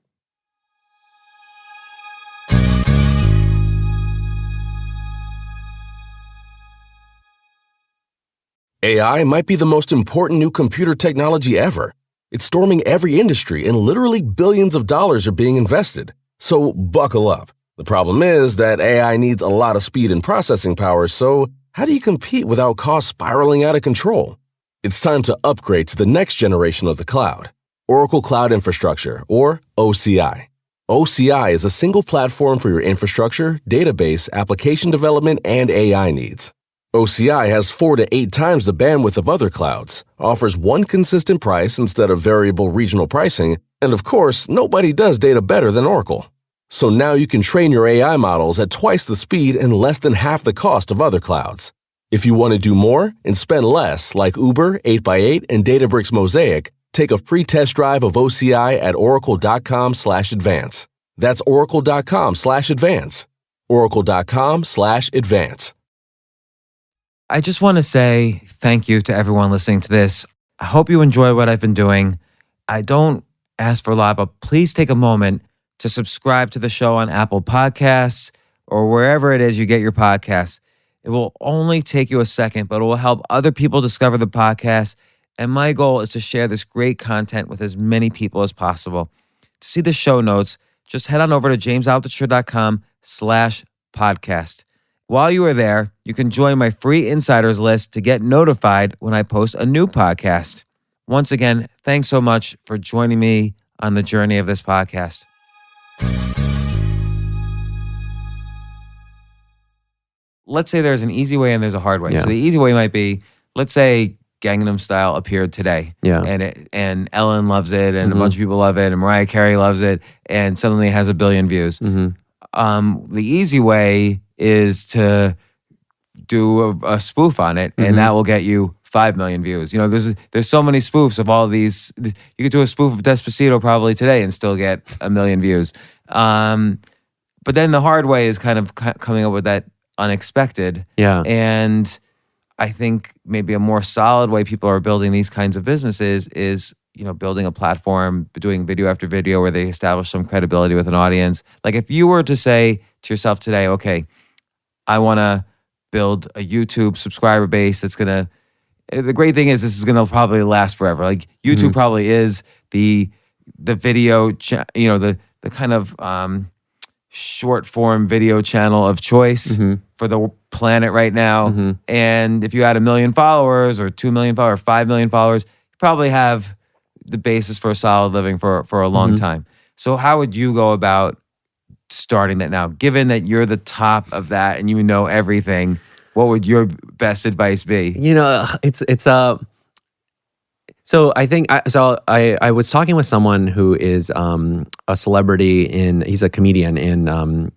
AI might be the most important new computer technology ever. It's storming every industry and literally billions of dollars are being invested. So buckle up. The problem is that AI needs a lot of speed and processing power, so how do you compete without costs spiraling out of control? It's time to upgrade to the next generation of the cloud, Oracle Cloud Infrastructure, or OCI. OCI is a single platform for your infrastructure, database, application development, and AI needs. OCI has 4 to 8 times the bandwidth of other clouds, offers one consistent price instead of variable regional pricing, and of course, nobody does data better than Oracle. So now you can train your AI models at twice the speed and less than half the cost of other clouds. If you want to do more and spend less, like Uber, 8x8, and Databricks Mosaic, take a free test drive of OCI at oracle.com/advance. That's oracle.com/advance. oracle.com/advance. I just want to say thank you to everyone listening to this. I hope you enjoy what I've been doing. I don't ask for a lot, but please take a moment to subscribe to the show on Apple Podcasts or wherever it is you get your podcasts. It will only take you a second, but it will help other people discover the podcast. And my goal is to share this great content with as many people as possible. To see the show notes, just head on over to jamesaltucher.com/podcast. While you are there, you can join my free insiders list to get notified when I post a new podcast. Once again, thanks so much for joining me on the journey of this podcast. Let's say there's an easy way and there's a hard way. Yeah. So the easy way might be, let's say Gangnam Style appeared today. Yeah. And Ellen loves it and a bunch of people love it and Mariah Carey loves it and suddenly it has 1 billion views. The easy way is to do a spoof on it and that will get you 5 million views. You know, there's so many spoofs of all these. You could do a spoof of Despacito probably today and still get 1 million views. But then the hard way is kind of coming up with that unexpected. Yeah. And I think maybe a more solid way people are building these kinds of businesses is, you know, building a platform, doing video after video where they establish some credibility with an audience. Like if you were to say to yourself today, okay, I want to build a YouTube subscriber base that's going to, the great thing is this is going to probably last forever. Like YouTube probably is the video, the kind of short form video channel of choice for the planet right now. And if you had 1 million followers or 2 million followers, 5 million followers, you probably have the basis for a solid living for a long time. So how would you go about starting that now? Given that you're the top of that and you know everything, what would your best advice be? You know, so I think I was talking with someone who is a celebrity he's a comedian in the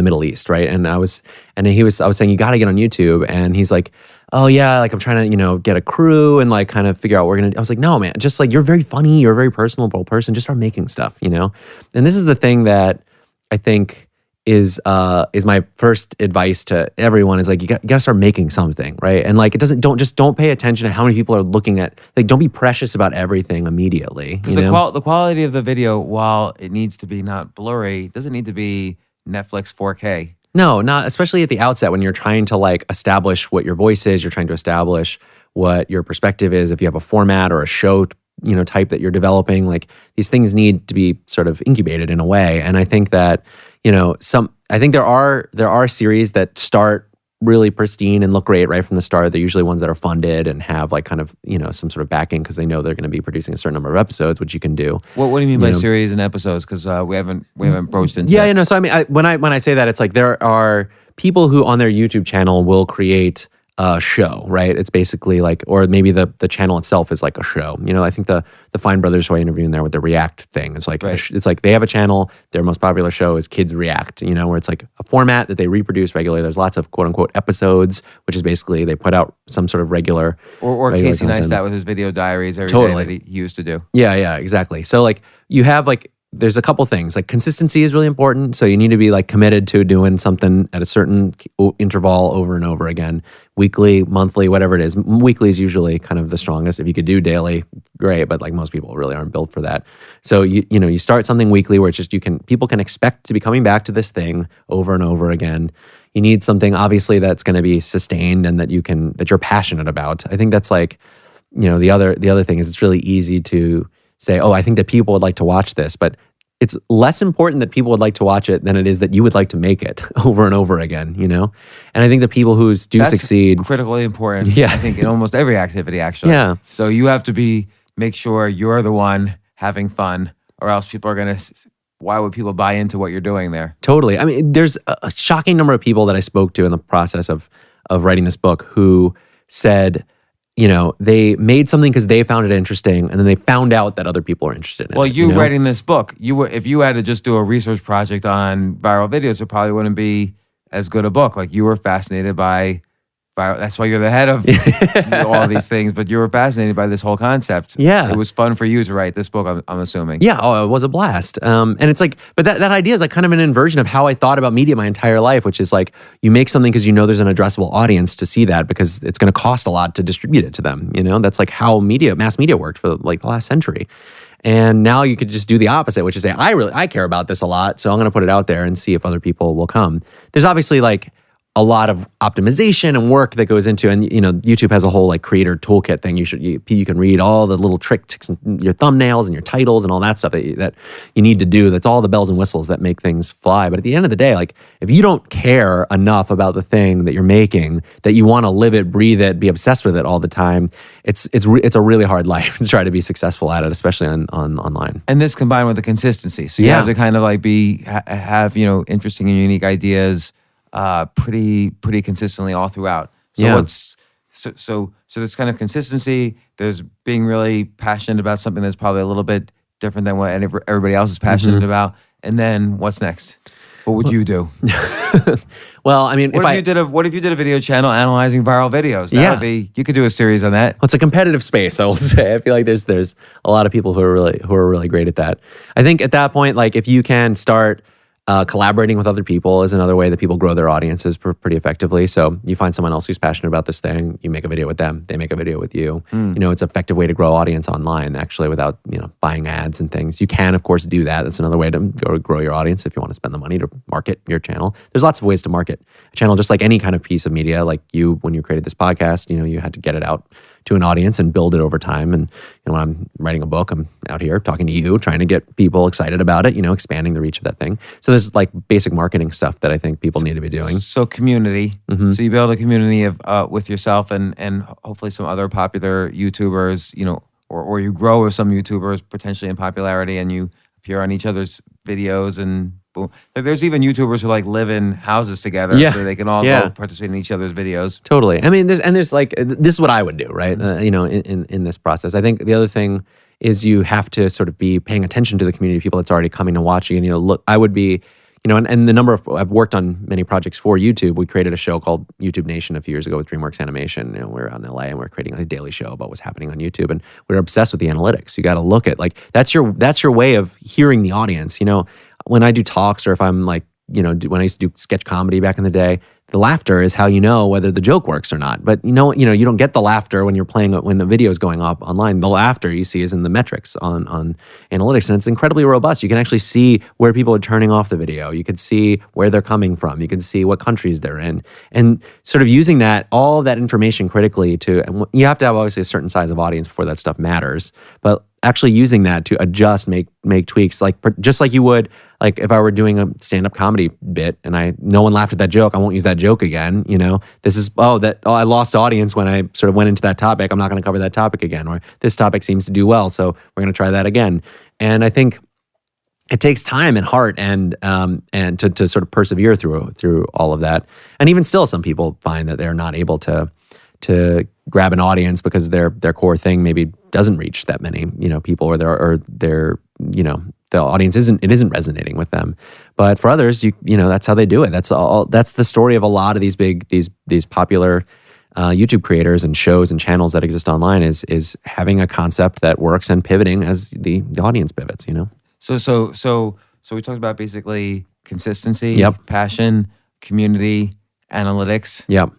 Middle East, right? And I was saying you got to get on YouTube, and he's like, oh yeah, like I'm trying to get a crew and like kind of figure out what we're gonna do. I was like, no man, just like you're very funny, you're a very personable person, just start making stuff, And this is the thing that I think is my first advice to everyone is like you got to start making something, right? And like don't pay attention to how many people are looking at, like don't be precious about everything immediately. Because the quality of the video, while it needs to be not blurry, doesn't need to be Netflix 4K. No, not especially at the outset when you're trying to like establish what your voice is, you're trying to establish what your perspective is. If you have a format or a show type that you're developing, like these things need to be sort of incubated in a way. And I think that I think there are series that start really pristine and look great right from the start. They're usually ones that are funded and have like kind of some sort of backing because they know they're going to be producing a certain number of episodes, which you can do. What do you mean by series and episodes? Because we haven't broached into that. Yeah, so I mean, when I say that, it's like there are people who on their YouTube channel will create a show, right? It's basically like, or maybe the channel itself is like a show. I think the Fine Brothers who I interviewed in there with the React thing, it's like it's like they have a channel. Their most popular show is Kids React. Where it's like a format that they reproduce regularly. There's lots of quote unquote episodes, which is basically they put out some sort of regular or Casey Neistat with his video diaries every day that he used to do. Yeah, exactly. So like you have like. There's a couple things. Like consistency is really important. So you need to be like committed to doing something at a certain interval over and over again. Weekly, monthly, whatever it is. Weekly is usually kind of the strongest. If you could do daily, great. But like most people really aren't built for that. So you start something weekly where it's just people can expect to be coming back to this thing over and over again. You need something obviously that's going to be sustained and that you're passionate about. I think that's like, the other thing is it's really easy to say, oh, I think that people would like to watch this, but it's less important that people would like to watch it than it is that you would like to make it over and over again, And I think the people who do That's succeed, critically important. Yeah. I think in almost every activity, actually. Yeah. So you have to make sure you're the one having fun, or else people are going to. Why would people buy into what you're doing there? Totally. I mean, there's a shocking number of people that I spoke to in the process of writing this book who said, they made something because they found it interesting, and then they found out that other people are interested in it. Well, you writing this book, if you had to just do a research project on viral videos, it probably wouldn't be as good a book. Like, you were fascinated by viral. That's why you're the head of all these things. But you were fascinated by this whole concept. Yeah, it was fun for you to write this book. I'm assuming. Yeah, it was a blast. And it's like, but that idea is like kind of an inversion of how I thought about media my entire life, which is like you make something because there's an addressable audience to see that, because it's going to cost a lot to distribute it to them. That's like how mass media worked for like the last century. And now you could just do the opposite, which is say, I care about this a lot, so I'm going to put it out there and see if other people will come. There's obviously like a lot of optimization and work that goes into, and YouTube has a whole like creator toolkit thing. You can read all the little tricks, and your thumbnails and your titles and all that stuff that you need to do. That's all the bells and whistles that make things fly. But at the end of the day, like if you don't care enough about the thing that you're making, that you want to live it, breathe it, be obsessed with it all the time, it's a really hard life to try to be successful at it, especially on online. And this combined with the consistency, so you have to kind of like have interesting and unique ideas pretty consistently all throughout. So so there's kind of consistency. There's being really passionate about something that's probably a little bit different than what everybody else is passionate about. And then what's next? What would you do? Well, I mean, what if you did a video channel analyzing viral videos? That would be, you could do a series on that. Well, it's a competitive space, I will say. I feel like there's a lot of people who are really great at that. I think at that point, like if you can start collaborating with other people is another way that people grow their audiences pretty effectively. So you find someone else who's passionate about this thing, you make a video with them, they make a video with you. It's an effective way to grow audience online, actually, without buying ads and things. You can, of course, do that. That's another way to grow your audience if you want to spend the money to market your channel. There's lots of ways to market a channel, just like any kind of piece of media. Like when you created this podcast, you had to get it out to an audience and build it over time. And when I'm writing a book, I'm out here talking to you, trying to get people excited about it, expanding the reach of that thing. So there's like basic marketing stuff that I think people need to be doing. So community. So you build a community of with yourself and hopefully some other popular YouTubers, or you grow with some YouTubers potentially in popularity, and you appear on each other's videos, and boom. Like there's even YouTubers who like live in houses together, so they can all go participate in each other's videos. Totally. I mean, there's like, this is what I would do, right? In this process. I think the other thing is you have to sort of be paying attention to the community of people that's already coming to watch you. And look, I would be, and the number of, I've worked on many projects for YouTube. We created a show called YouTube Nation a few years ago with DreamWorks Animation. We were out in LA and we we're creating a daily show about what's happening on YouTube. And we we're obsessed with the analytics. You got to look at like, that's your way of hearing the audience. When I do talks, or if I'm like, when I used to do sketch comedy back in the day, the laughter is how you know whether the joke works or not. But you don't get the laughter when the video is going up online. The laughter you see is in the metrics on analytics, and it's incredibly robust. You can actually see where people are turning off the video. You can see where they're coming from. You can see what countries they're in, and sort of using all that information critically you have to have obviously a certain size of audience before that stuff matters, but actually using that to adjust, make tweaks, like just like you would, like if I were doing a stand-up comedy bit and no one laughed at that joke, I won't use that joke again. This is I lost audience when I sort of went into that topic. I'm not going to cover that topic again. Or this topic seems to do well, so we're going to try that again. And I think it takes time and heart and to sort of persevere through all of that. And even still, some people find that they're not able to grab an audience because their core thing maybe doesn't reach that many people, or the audience isn't resonating with them. But for others, that's how they do it. That's the story of a lot of these popular YouTube creators and shows and channels that exist online is having a concept that works and pivoting as the audience pivots. So we talked about basically consistency, Yep. passion, community, analytics. Yep.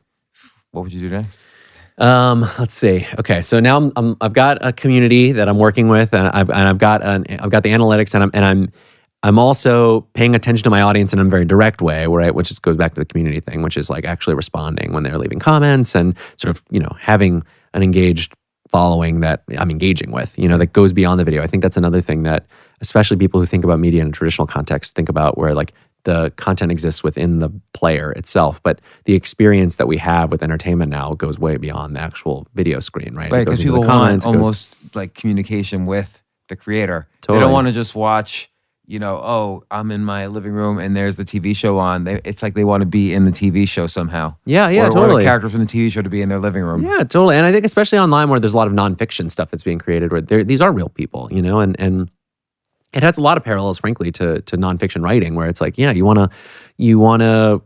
What would you do next? Let's see. Okay, so now I've got a community that I'm working with, and I've got the analytics, and I'm also paying attention to my audience in a very direct way, right? Which goes back to the community thing, which is like actually responding when they're leaving comments and sort of, having an engaged following that I'm engaging with, that goes beyond the video. I think that's another thing that especially people who think about media in a traditional context think about, where like the content exists within the player itself, but the experience that we have with entertainment now goes way beyond the actual video screen, right? Right, It goes because into people the comments, want almost like communication with the creator. They Totally. don't want to just watch, oh, I'm in my living room and there's the TV show on. It's like they want to be in the TV show somehow. Yeah, Or totally. the characters from the TV show to be in their living room. Yeah, totally. And I think especially online where there's a lot of nonfiction stuff that's being created, where these are real people, and it has a lot of parallels, frankly, to nonfiction writing, where it's like, you wanna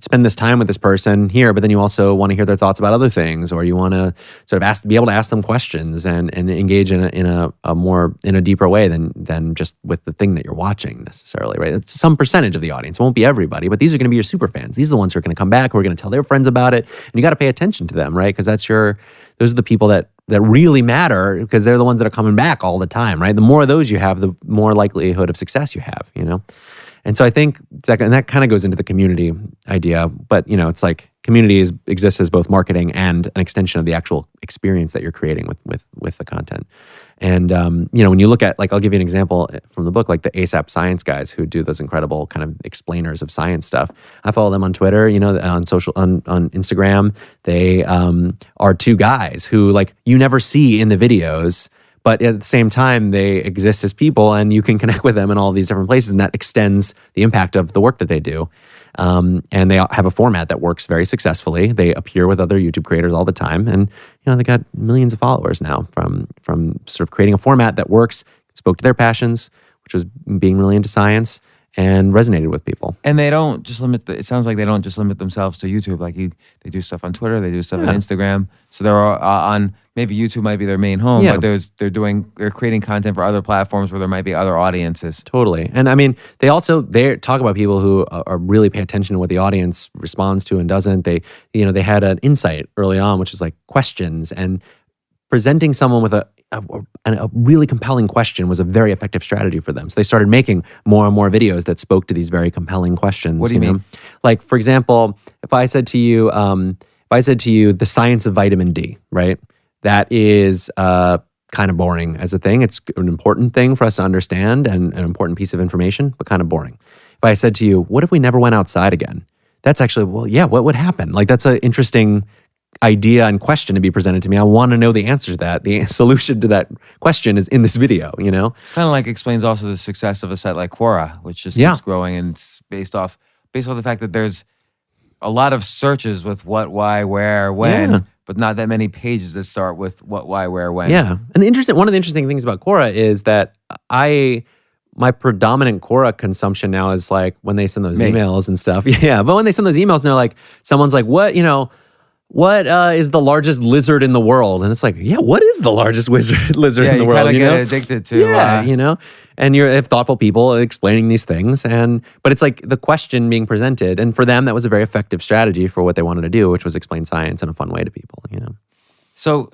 spend this time with this person here, but then you also want to hear their thoughts about other things, or you want to sort of be able to ask them questions and engage in a deeper way than just with the thing that you're watching necessarily, right? It's some percentage of the audience. It won't be everybody, but these are going to be your super fans. These are the ones who are going to come back, who are going to tell their friends about it, and you got to pay attention to them, right? Because those are the people that really matter, because they're the ones that are coming back all the time, right? The more of those you have, the more likelihood of success you have, And so I think, and that kind of goes into the community idea, but it's like community exists as both marketing and an extension of the actual experience that you're creating with the content. And when you look at, like, I'll give you an example from the book, like the ASAP Science guys who do those incredible kind of explainers of science stuff. I follow them on Twitter, on Instagram. They are two guys who, like, you never see in the videos, but at the same time, they exist as people, and you can connect with them in all these different places, and that extends the impact of the work that they do. And they have a format that works very successfully. They appear with other YouTube creators all the time, and they got millions of followers now from sort of creating a format that works, spoke to their passions, which was being really into science, and resonated with people. And they don't just it sounds like they don't just limit themselves to YouTube. Like they do stuff on Twitter, they do stuff on Instagram. So they're on, maybe YouTube might be their main home, but they're creating content for other platforms where there might be other audiences. Totally. And I mean, they talk about people who are really pay attention to what the audience responds to and doesn't. They had an insight early on, which is like questions, and presenting someone with a really compelling question was a very effective strategy for them. So they started making more and more videos that spoke to these very compelling questions. What do you mean? Like, for example, if I said to you, the science of vitamin D, right? That is kind of boring as a thing. It's an important thing for us to understand and an important piece of information, but kind of boring. If I said to you, what if we never went outside again? That's actually, what would happen? Like, that's an interesting idea and question to be presented to me. I want to know the answer to that. The solution to that question is in this video, It's kind of like explains also the success of a site like Quora, which just keeps growing, and it's based off the fact that there's a lot of searches with what, why, where, when, but not that many pages that start with what, why, where, when. Yeah. And one of the interesting things about Quora is that my predominant Quora consumption now is like when they send those emails and stuff. Yeah. But when they send those emails and they're like, someone's like, what is the largest lizard in the world? And it's like, what is the largest lizard in the world? You kind of get addicted to. And you have thoughtful people explaining these things, but it's like the question being presented, and for them that was a very effective strategy for what they wanted to do, which was explain science in a fun way to people. So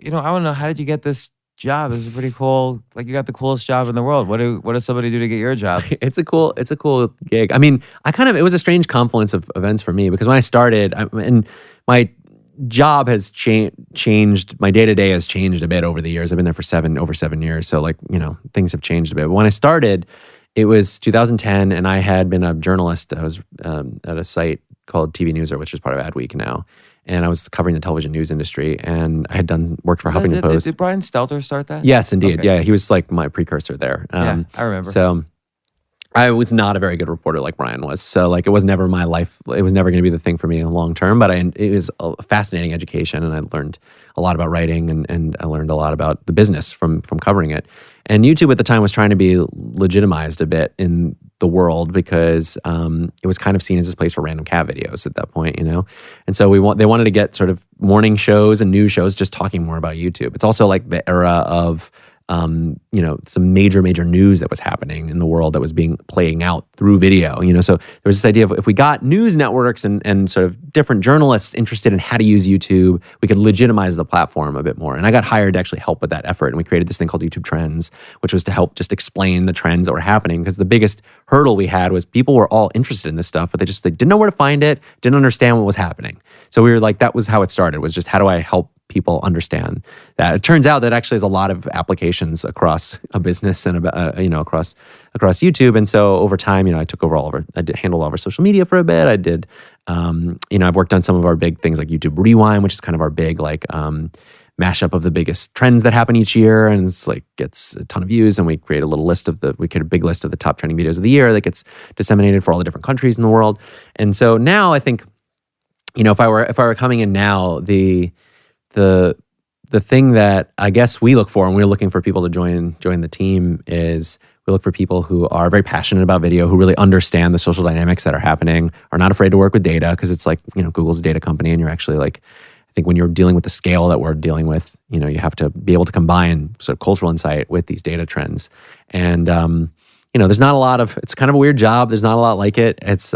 I want to know, how did you get this job? This is pretty cool. Like, you got the coolest job in the world. What does somebody do to get your job? It's a cool gig. I mean, it was a strange confluence of events for me, because when I started, and my job has changed. My day-to-day has changed a bit over the years. I've been there for over 7 years. So things have changed a bit. But when I started, it was 2010, and I had been a journalist. I was at a site called TV Newser, which is part of Adweek now. And I was covering the television news industry, and I had worked for Huffington Post. Did Brian Stelter start that? Yes, indeed. Okay. Yeah, he was like my precursor there. I remember. So I was not a very good reporter like Brian was. So it was never my life. It was never going to be the thing for me long term. But it was a fascinating education, and I learned a lot about writing, and I learned a lot about the business from covering it. And YouTube at the time was trying to be legitimized a bit in the world, because it was kind of seen as this place for random cat videos at that point, And so they wanted to get sort of morning shows and news shows just talking more about YouTube. It's also like the era of some major news that was happening in the world that was playing out through video. So there was this idea of if we got news networks and sort of different journalists interested in how to use YouTube, we could legitimize the platform a bit more. And I got hired to actually help with that effort. And we created this thing called YouTube Trends, which was to help just explain the trends that were happening. Because the biggest hurdle we had was people were all interested in this stuff, but they didn't know where to find it, didn't understand what was happening. So we were like, that was how it started, was just how do I help people understand that. It turns out that actually has a lot of applications across a business and across YouTube. And so over time, I took over I handled all of our social media for a bit. I did, I've worked on some of our big things like YouTube Rewind, which is kind of our big mashup of the biggest trends that happen each year, and it's gets a ton of views. And we create a big list of the top trending videos of the year that gets disseminated for all the different countries in the world. And so now I think, if I were coming in now, the thing that I guess we look for, and we're looking for people to join the team, is we look for people who are very passionate about video, who really understand the social dynamics that are happening, are not afraid to work with data, because it's Google's a data company, and you're actually I think when you're dealing with the scale that we're dealing with, you have to be able to combine sort of cultural insight with these data trends. And there's not a lot of, it's kind of a weird job. There's not a lot like it. It's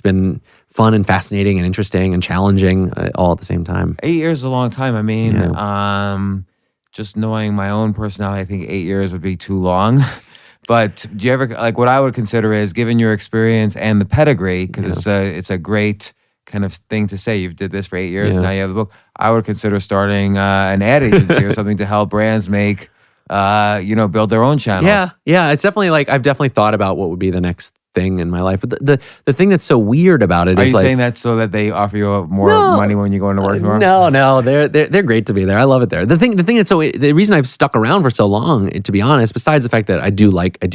been fun and fascinating and interesting and challenging all at the same time. 8 years is a long time. I mean, just knowing my own personality, I think 8 years would be too long. But do you ever, what I would consider is, given your experience and the pedigree, because it's a great kind of thing to say, you did this for 8 years and now you have the book, I would consider starting an ad agency or something to help brands make, build their own channels. Yeah. It's definitely I've definitely thought about what would be the next thing in my life. But the thing that's so weird about it is, are you saying that so that they offer you more money when you go into work tomorrow? No, they're great to be there. I love it there. The reason I've stuck around for so long, to be honest, besides the fact that I do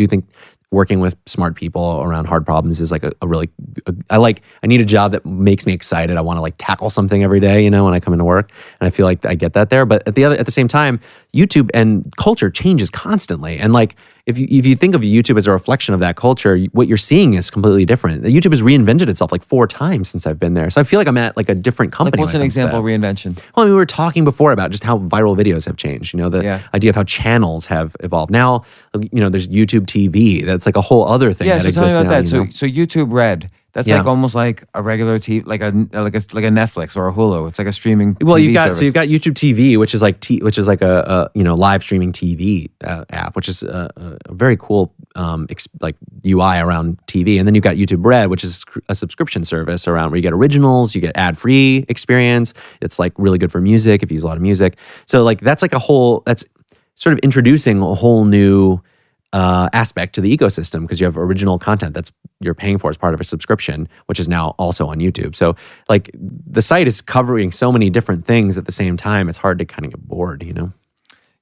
think working with smart people around hard problems is I need a job that makes me excited. I want to tackle something every day, when I come into work, and I feel like I get that there. But at the same time, YouTube and culture changes constantly. And if you think of YouTube as a reflection of that culture, what you're seeing is completely different. YouTube has reinvented itself 4 times since I've been there. So I feel like I'm at a different company. What's an example of reinvention? Well, we were talking before about just how viral videos have changed. The idea of how channels have evolved. Now, there's YouTube TV. That's a whole other thing that exists now. Tell me about that. So YouTube Red. That's almost like a regular TV, like a Netflix or a Hulu. It's like a streaming TV service. You've got YouTube TV, which is a live streaming TV app, which is a very cool UI around TV. And then you've got YouTube Red, which is a subscription service around where you get originals, you get ad-free experience. It's really good for music if you use a lot of music. So that's that's sort of introducing a whole new aspect to the ecosystem, because you have original content that's you're paying for as part of a subscription, which is now also on YouTube. So the site is covering so many different things at the same time. It's hard to kind of get bored,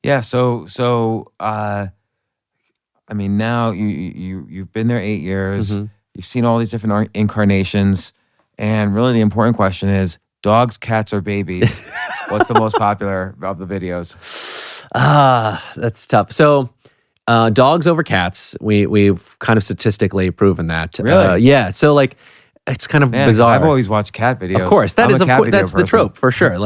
Yeah. So I mean, now you've been there 8 years. Mm-hmm. You've seen all these different incarnations, and really the important question is: dogs, cats, or babies? What's the most popular of the videos? That's tough. So. Dogs over cats. We've kind of statistically proven that. Really? Yeah. So it's kind of bizarre. I've always watched cat videos. Of course, that's the trope for sure. Cat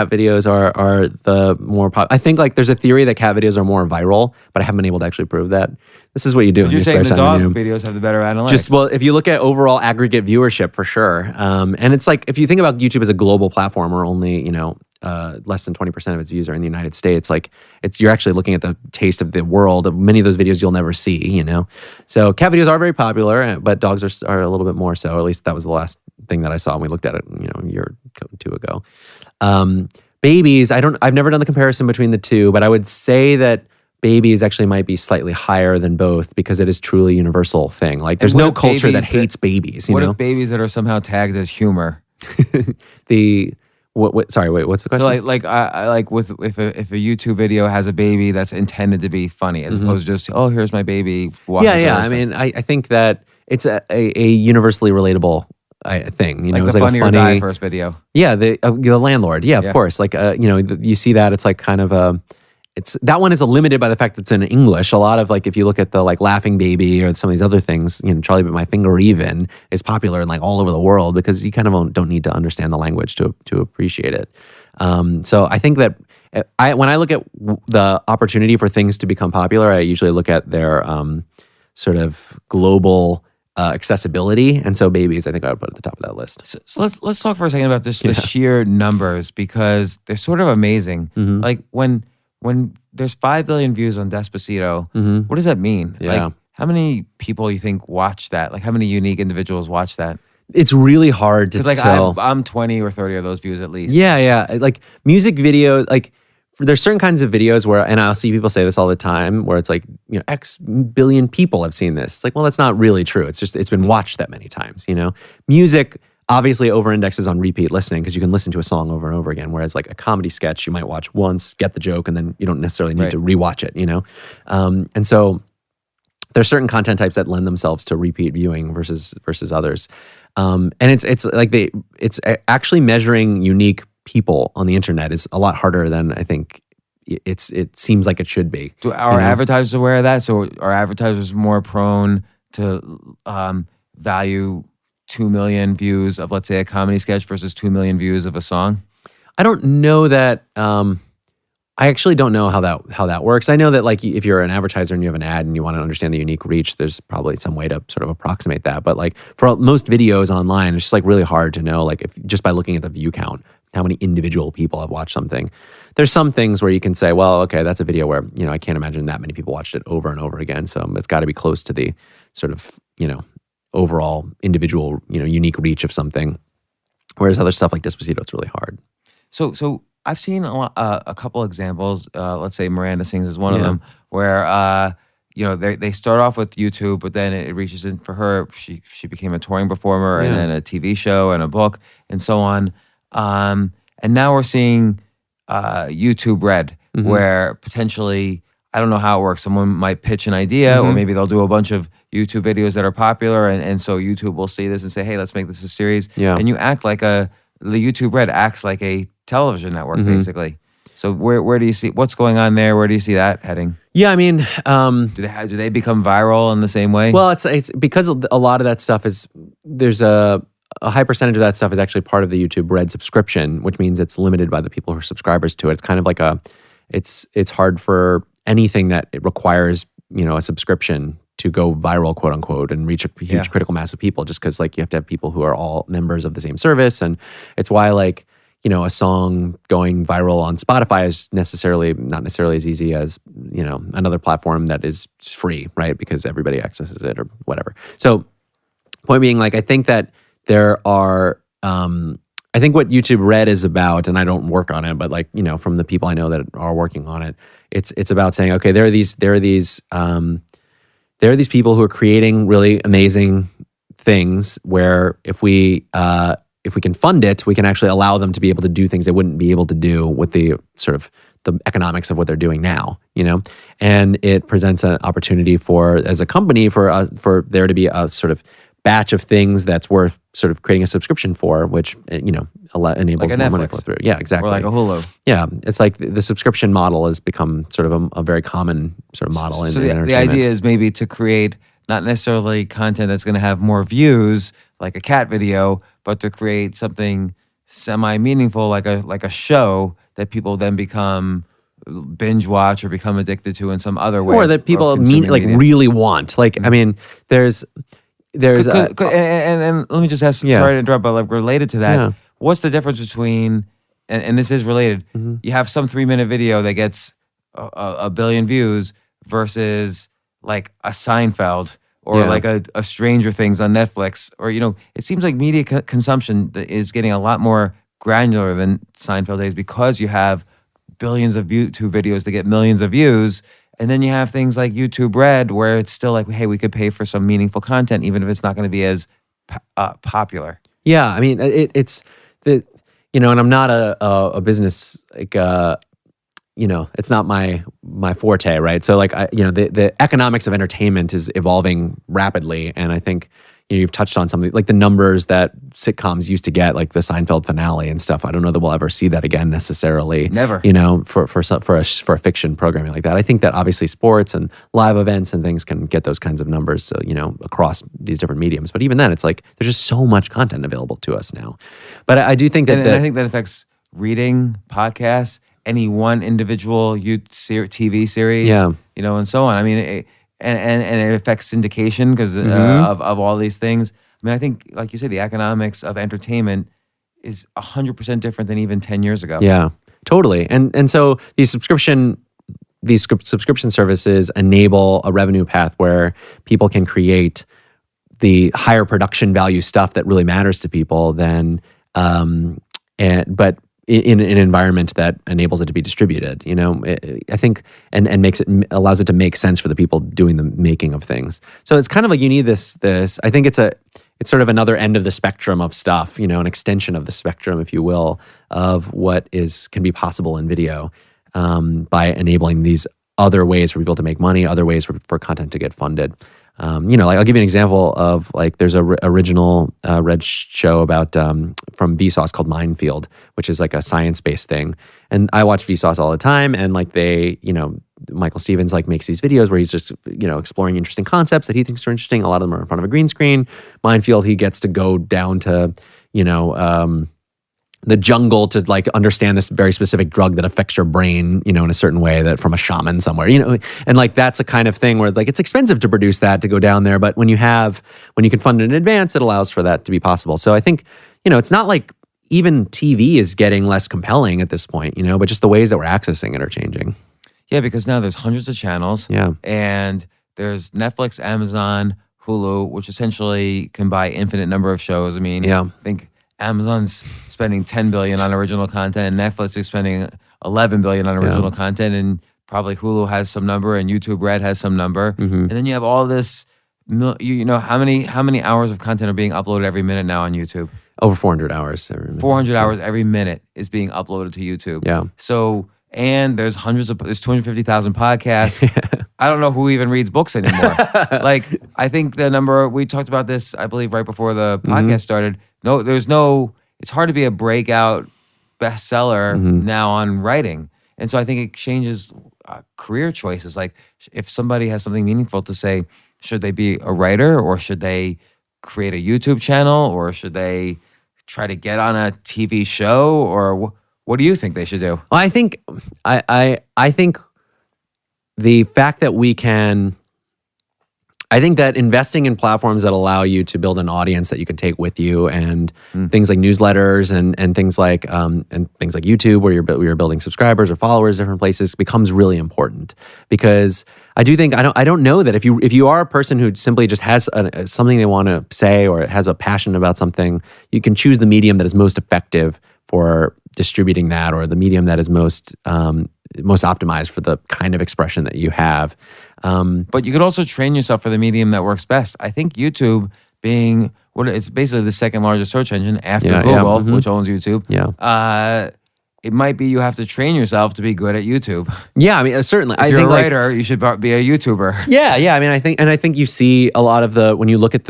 videos are the more popular. I think there's a theory that cat videos are more viral, but I haven't been able to actually prove that. This is what you do. But you're saying the dog videos have the better analytics. If you look at overall aggregate viewership, for sure. And it's if you think about YouTube as a global platform, where only less than 20% of its views are in the United States. You're actually looking at the taste of the world. Many of those videos you'll never see. So cat videos are very popular, but dogs are a little bit more so. At least that was the last thing that I saw when we looked at it, a year or two ago. Babies, I've never done the comparison between the two, but I would say that babies actually might be slightly higher than both, because it is truly a universal thing. There's no culture that hates babies. What if babies that are somehow tagged as humor? Sorry, wait. What's the question? So if a YouTube video has a baby that's intended to be funny, as opposed to just here's my baby. Yeah. I mean, I think that it's a universally relatable thing. It's the Funny or Die first video. Yeah, the landlord. Yeah, of course. You see that it's kind of a. That one is limited by the fact that it's in English. A lot of if you look at the Laughing Baby or some of these other things, Charlie Bit My Finger even is popular in all over the world, because you kind of don't need to understand the language to appreciate it. So I think that when I look at the opportunity for things to become popular, I usually look at their sort of global accessibility, and so babies, I think I would put at the top of that list. So let's talk for a second about the sheer numbers, because they're sort of amazing. Mm-hmm. Like when there's 5 billion views on Despacito, what does that mean? Yeah. Like how many people you think watch that? Like how many unique individuals watch that? It's really hard to Because like tell. I'm 20 or 30 of those views at least. Yeah. Like music video, like there's certain kinds of videos where, and I'll see people say this all the time, where it's like, X billion people have seen this. It's like, well, that's not really true. It's just, it's been watched that many times, Music obviously over-indexes on repeat listening because you can listen to a song over and over again, whereas like a comedy sketch, you might watch once, get the joke, and then you don't necessarily need to rewatch it, And so there's certain content types that lend themselves to repeat viewing versus others. And it's like it's actually measuring unique people on the internet is a lot harder than I think it seems like it should be. Are advertisers aware of that? So are advertisers more prone to value 2 million views of, let's say, a comedy sketch versus 2 million views of a song? I don't know that. I actually don't know how that works. I know that like if you're an advertiser and you have an ad and you want to understand the unique reach, there's probably some way to sort of approximate that. But like for most videos online, it's just like really hard to know, like if just by looking at the view count, how many individual people have watched something. There's some things where you can say, well, okay, that's a video where, I can't imagine that many people watched it over and over again. So it's got to be close to the sort of, overall individual, unique reach of something. Whereas other stuff like Despacito, it's really hard. So I've seen a couple examples. Let's say Miranda Sings is one of them, where they start off with YouTube, but then it reaches in for her. She became a touring performer, and then a TV show and a book and so on. And now we're seeing YouTube Red, where potentially, I don't know how it works. Someone might pitch an idea, or maybe they'll do a bunch of YouTube videos that are popular, and so YouTube will see this and say, hey, let's make this a series. Yeah. And you act like the YouTube Red acts like a television network, basically. So where do you see, what's going on there? Where do you see that heading? Yeah, I mean, do they become viral in the same way? Well, it's because a lot of that stuff there's a high percentage of that stuff is actually part of the YouTube Red subscription, which means it's limited by the people who are subscribers to it. It's kind of like it's hard for anything that it requires, a subscription to go viral, quote unquote, and reach a huge critical mass of people, just because like you have to have people who are all members of the same service. And it's why like, a song going viral on Spotify is not necessarily as easy as, another platform that is free, right? Because everybody accesses it or whatever. So point being, like, I think that there are, I think what YouTube Red is about, and I don't work on it, but like, from the people I know that are working on it, it's about saying, okay, there are these people who are creating really amazing things where if we can fund it, we can actually allow them to be able to do things they wouldn't be able to do with the sort of the economics of what they're doing now, and it presents an opportunity as a company for there to be a sort of batch of things that's worth sort of creating a subscription for, which enables like more money to flow through. Yeah, exactly. Or like a Hulu. Yeah, it's like the subscription model has become sort of a very common sort of model in entertainment. The idea is maybe to create not necessarily content that's going to have more views, like a cat video, but to create something semi-meaningful, like a show that people then binge watch or become addicted to in some other way, or that people really want. Like, I mean, there's and let me just ask, sorry to interrupt, but like related to that, what's the difference between, and this is related, you have some 3-minute video that gets a billion views versus like a Seinfeld or like a Stranger Things on Netflix, or, it seems like media consumption is getting a lot more granular than Seinfeld days, because you have billions of YouTube videos that get millions of views. And then you have things like YouTube Red, where it's still like, hey, we could pay for some meaningful content, even if it's not going to be as popular. Yeah, I mean, it's the, and I'm not a business, like, it's not my forte, right? So like, the economics of entertainment is evolving rapidly, and I think you've touched on something like the numbers that sitcoms used to get, like the Seinfeld finale and stuff. I don't know that we'll ever see that again necessarily. Never. For a fiction programming like that. I think that obviously sports and live events and things can get those kinds of numbers, so, across these different mediums. But even then, it's like there's just so much content available to us now. But I do think that I think that affects reading, podcasts, any one individual TV series, Yeah. and so on. I mean, and it affects syndication because of all these things. I mean, I think, like you said, the economics of entertainment is 100% different than even 10 years ago. Yeah, totally. And so these subscription services enable a revenue path where people can create the higher production value stuff that really matters to people but in an environment that enables it to be distributed. I think and allows it to make sense for the people doing the making of things. So it's kind of like you need this. I think it's sort of another end of the spectrum of stuff. An extension of the spectrum, if you will, of what can be possible in video by enabling these other ways for people to make money, other ways for content to get funded. Like I'll give you an example of there's a original Red show about from Vsauce called Minefield, which is like a science-based thing. And I watch Vsauce all the time, and Michael Stevens makes these videos where he's just exploring interesting concepts that he thinks are interesting. A lot of them are in front of a green screen. Minefield, he gets to go down to the jungle to understand this very specific drug that affects your brain, in a certain way, that from a shaman somewhere, and that's a kind of thing where it's expensive to produce that, to go down there. But when you can fund it in advance, it allows for that to be possible. So I think, it's not like even TV is getting less compelling at this point, but just the ways that we're accessing it are changing. Yeah, because now there's hundreds of channels. Yeah. And there's Netflix, Amazon, Hulu, which essentially can buy infinite number of shows. I mean, Yeah. I think Amazon's spending $10 billion on original content, and Netflix is spending $11 billion on original content, and probably Hulu has some number, and YouTube Red has some number, and then you have all this. How many hours of content are being uploaded every minute now on YouTube? Over 400 hours every minute. 400 hours every minute is being uploaded to YouTube. Yeah. So, and there's 250,000 podcasts. I don't know who even reads books anymore. I think the number, we talked about this, I believe, right before the podcast started. It's hard to be a breakout bestseller now on writing. And so I think it changes career choices. Like, if somebody has something meaningful to say, should they be a writer, or should they create a YouTube channel, or should they try to get on a TV show, or what do you think they should do? Well, I think the fact that I think that investing in platforms that allow you to build an audience that you can take with you, and things like newsletters and things like YouTube, where you're building subscribers or followers, different places, becomes really important. Because I do think I don't know that if you are a person who simply just has something they want to say, or has a passion about something, you can choose the medium that is most effective for distributing that, or the medium that is most optimized for the kind of expression that you have. But you could also train yourself for the medium that works best. I think YouTube being it's basically the second largest search engine after Google, which owns YouTube. Yeah. It might be you have to train yourself to be good at YouTube. Yeah, I mean, certainly. If you're a writer, you should be a YouTuber. Yeah. I mean, I think you see a lot of when you look at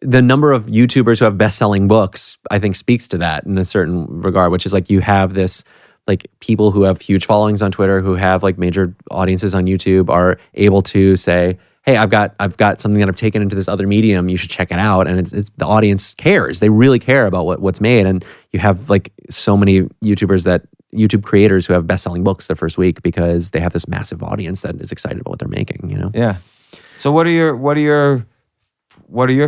the number of YouTubers who have best-selling books, I think speaks to that in a certain regard, which is you have this people who have huge followings on Twitter, who have major audiences on YouTube, are able to say, hey, I've got something that I've taken into this other medium, you should check it out. And it's the audience cares. They really care about what's made. And you have so many YouTube creators who have best-selling books their first week because they have this massive audience that is excited about what they're making, Yeah. So what are your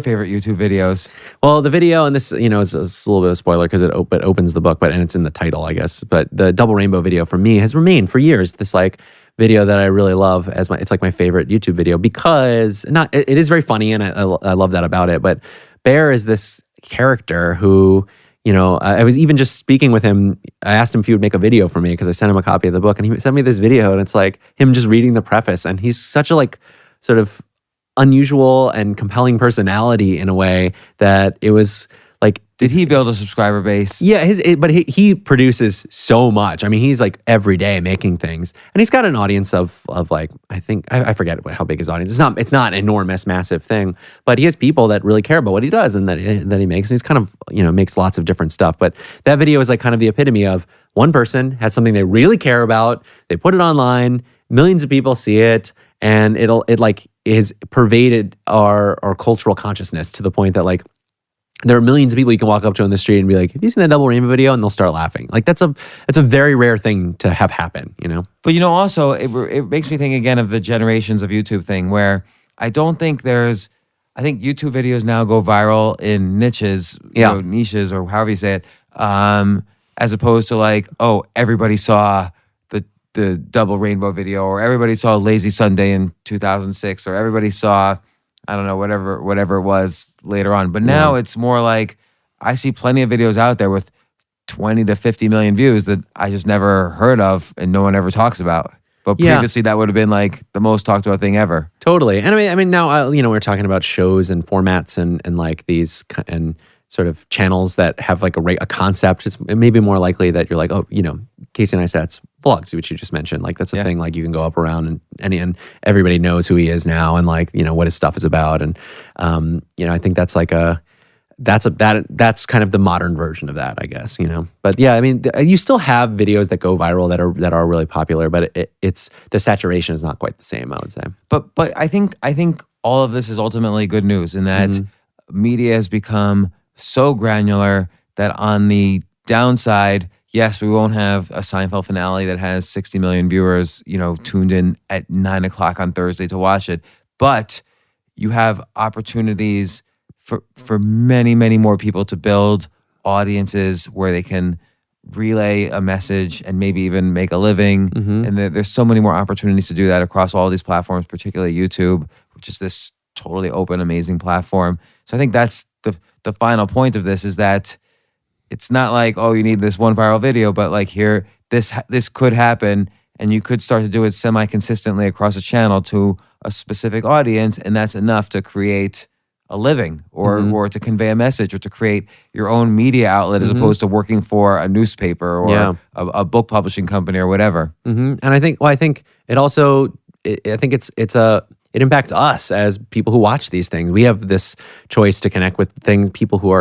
favorite YouTube videos? Well, the video, and this, is a little bit of a spoiler because it opens the book, and it's in the title, I guess. But the Double Rainbow video for me has remained for years this video that I really love it's my favorite YouTube video, because it is very funny, and I love that about it. But Bear is this character who, I was even just speaking with him. I asked him if he would make a video for me because I sent him a copy of the book, and he sent me this video, and it's him just reading the preface, and he's such a sort of unusual and compelling personality in a way that it was Did he build a subscriber base? Yeah, but he produces so much. I mean, he's every day making things, and he's got an audience of I think I forget how big his audience is. It's not an enormous, massive thing, but he has people that really care about what he does and that he makes. And he's kind of makes lots of different stuff. But that video is kind of the epitome of one person has something they really care about. They put it online, millions of people see it, and it is pervaded our cultural consciousness to the point that There are millions of people you can walk up to on the street and be like, have you seen that double rainbow video? And they'll start laughing. Like that's a very rare thing to have happen, you know? But also it makes me think again of the generations of YouTube thing where I think YouTube videos now go viral in niches, niches or however you say it, as opposed to like, oh, everybody saw the double rainbow video, or everybody saw Lazy Sunday in 2006, or everybody saw, I don't know, whatever it was later on. But now it's more like I see plenty of videos out there with 20 to 50 million views that I just never heard of and no one ever talks about. But previously that would have been like the most talked about thing ever. Totally. And I mean now, we're talking about shows and formats and like these and sort of channels that have like a concept. It may be more likely that you're like, oh, Casey Neistat's vlogs, which you just mentioned. Like that's a thing. Like you can go up around and everybody knows who he is now and like what his stuff is about. And I think that's like that's kind of the modern version of that, I guess. But yeah, I mean, you still have videos that go viral that are really popular, but it's the saturation is not quite the same, I would say. But I think all of this is ultimately good news in that media has become so granular that on the downside, yes, we won't have a Seinfeld finale that has 60 million viewers, tuned in at 9 o'clock on Thursday to watch it. But you have opportunities for many, many more people to build audiences where they can relay a message and maybe even make a living. And there's so many more opportunities to do that across all these platforms, particularly YouTube, which is this totally open, amazing platform. So I think that's the final point of this is that it's not like, oh, you need this one viral video, but like here, this could happen and you could start to do it semi-consistently across a channel to a specific audience, and that's enough to create a living or to convey a message or to create your own media outlet as opposed to working for a newspaper or a book publishing company or whatever. And I think it also, I think it impacts us as people who watch these things. We have this choice to connect with people who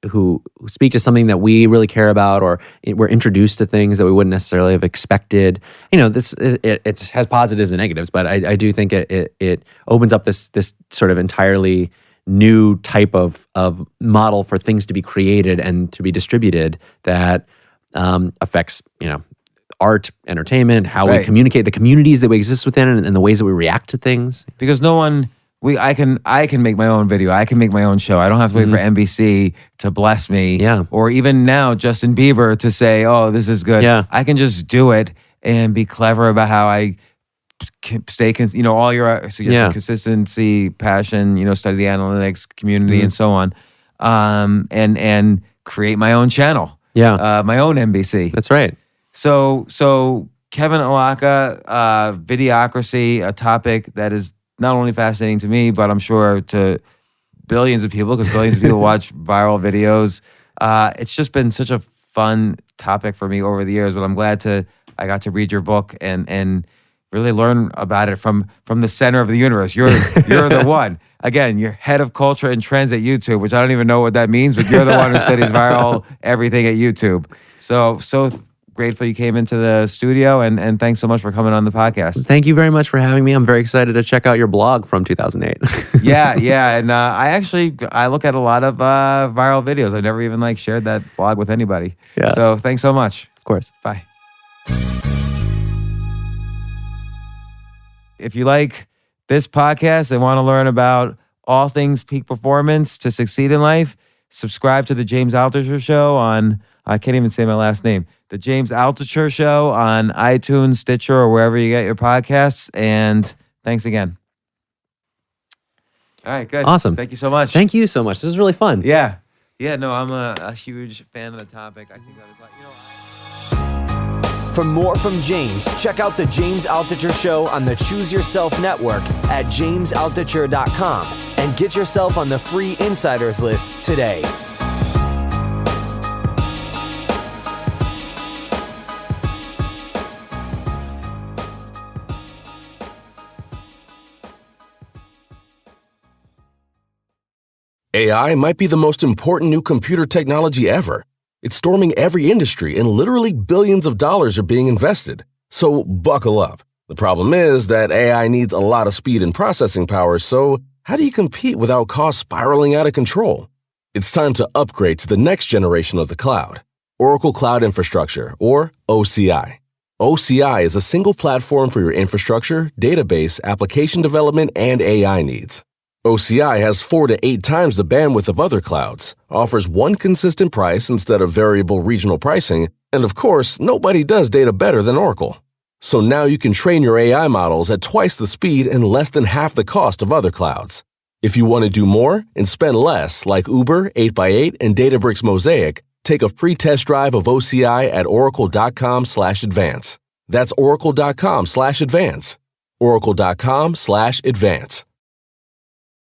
who speak to something that we really care about, or we're introduced to things that we wouldn't necessarily have expected. It has positives and negatives, but I do think it opens up this sort of entirely new type of model for things to be created and to be distributed that affects art, entertainment, how we communicate, the communities that we exist within, and the ways that we react to things. Because I can make my own video. I can make my own show. I don't have to wait for NBC to bless me. Yeah. Or even now, Justin Bieber to say, oh, this is good. Yeah. I can just do it and be clever about how I can stay, all your consistency, passion, study the analytics, community, and so on. And create my own channel. Yeah. My own NBC. That's right. So Kevin Allocca, videocracy, a topic that is not only fascinating to me, but I'm sure to billions of people, because billions of people watch viral videos. It's just been such a fun topic for me over the years, but I'm glad I got to read your book and really learn about it from the center of the universe. You're the one. Again, you're head of culture and trends at YouTube, which I don't even know what that means, but you're the one who studies viral everything at YouTube. So grateful you came into the studio, and thanks so much for coming on the podcast. Thank you very much for having me. I'm very excited to check out your blog from 2008. Yeah. And I look at a lot of viral videos. I never even shared that blog with anybody. Yeah. So thanks so much. Of course. Bye. If you like this podcast and want to learn about all things peak performance to succeed in life, subscribe to the James Altucher Show on, I can't even say my last name, the James Altucher Show on iTunes, Stitcher, or wherever you get your podcasts. And thanks again. All right, good. Awesome. Thank you so much. Thank you so much. This was really fun. Yeah. No, I'm a huge fan of the topic. I think For more from James, check out the James Altucher Show on the Choose Yourself Network at jamesaltucher.com and get yourself on the free insiders list today. AI might be the most important new computer technology ever. It's storming every industry and literally billions of dollars are being invested. So buckle up. The problem is that AI needs a lot of speed and processing power, so how do you compete without costs spiraling out of control? It's time to upgrade to the next generation of the cloud, Oracle Cloud Infrastructure, or OCI. OCI is a single platform for your infrastructure, database, application development, and AI needs. OCI has 4 to 8 times the bandwidth of other clouds, offers one consistent price instead of variable regional pricing, and of course, nobody does data better than Oracle. So now you can train your AI models at twice the speed and less than half the cost of other clouds. If you want to do more and spend less, like Uber, 8x8, and Databricks Mosaic, take a free test drive of OCI at oracle.com/advance. That's oracle.com/advance. oracle.com/advance.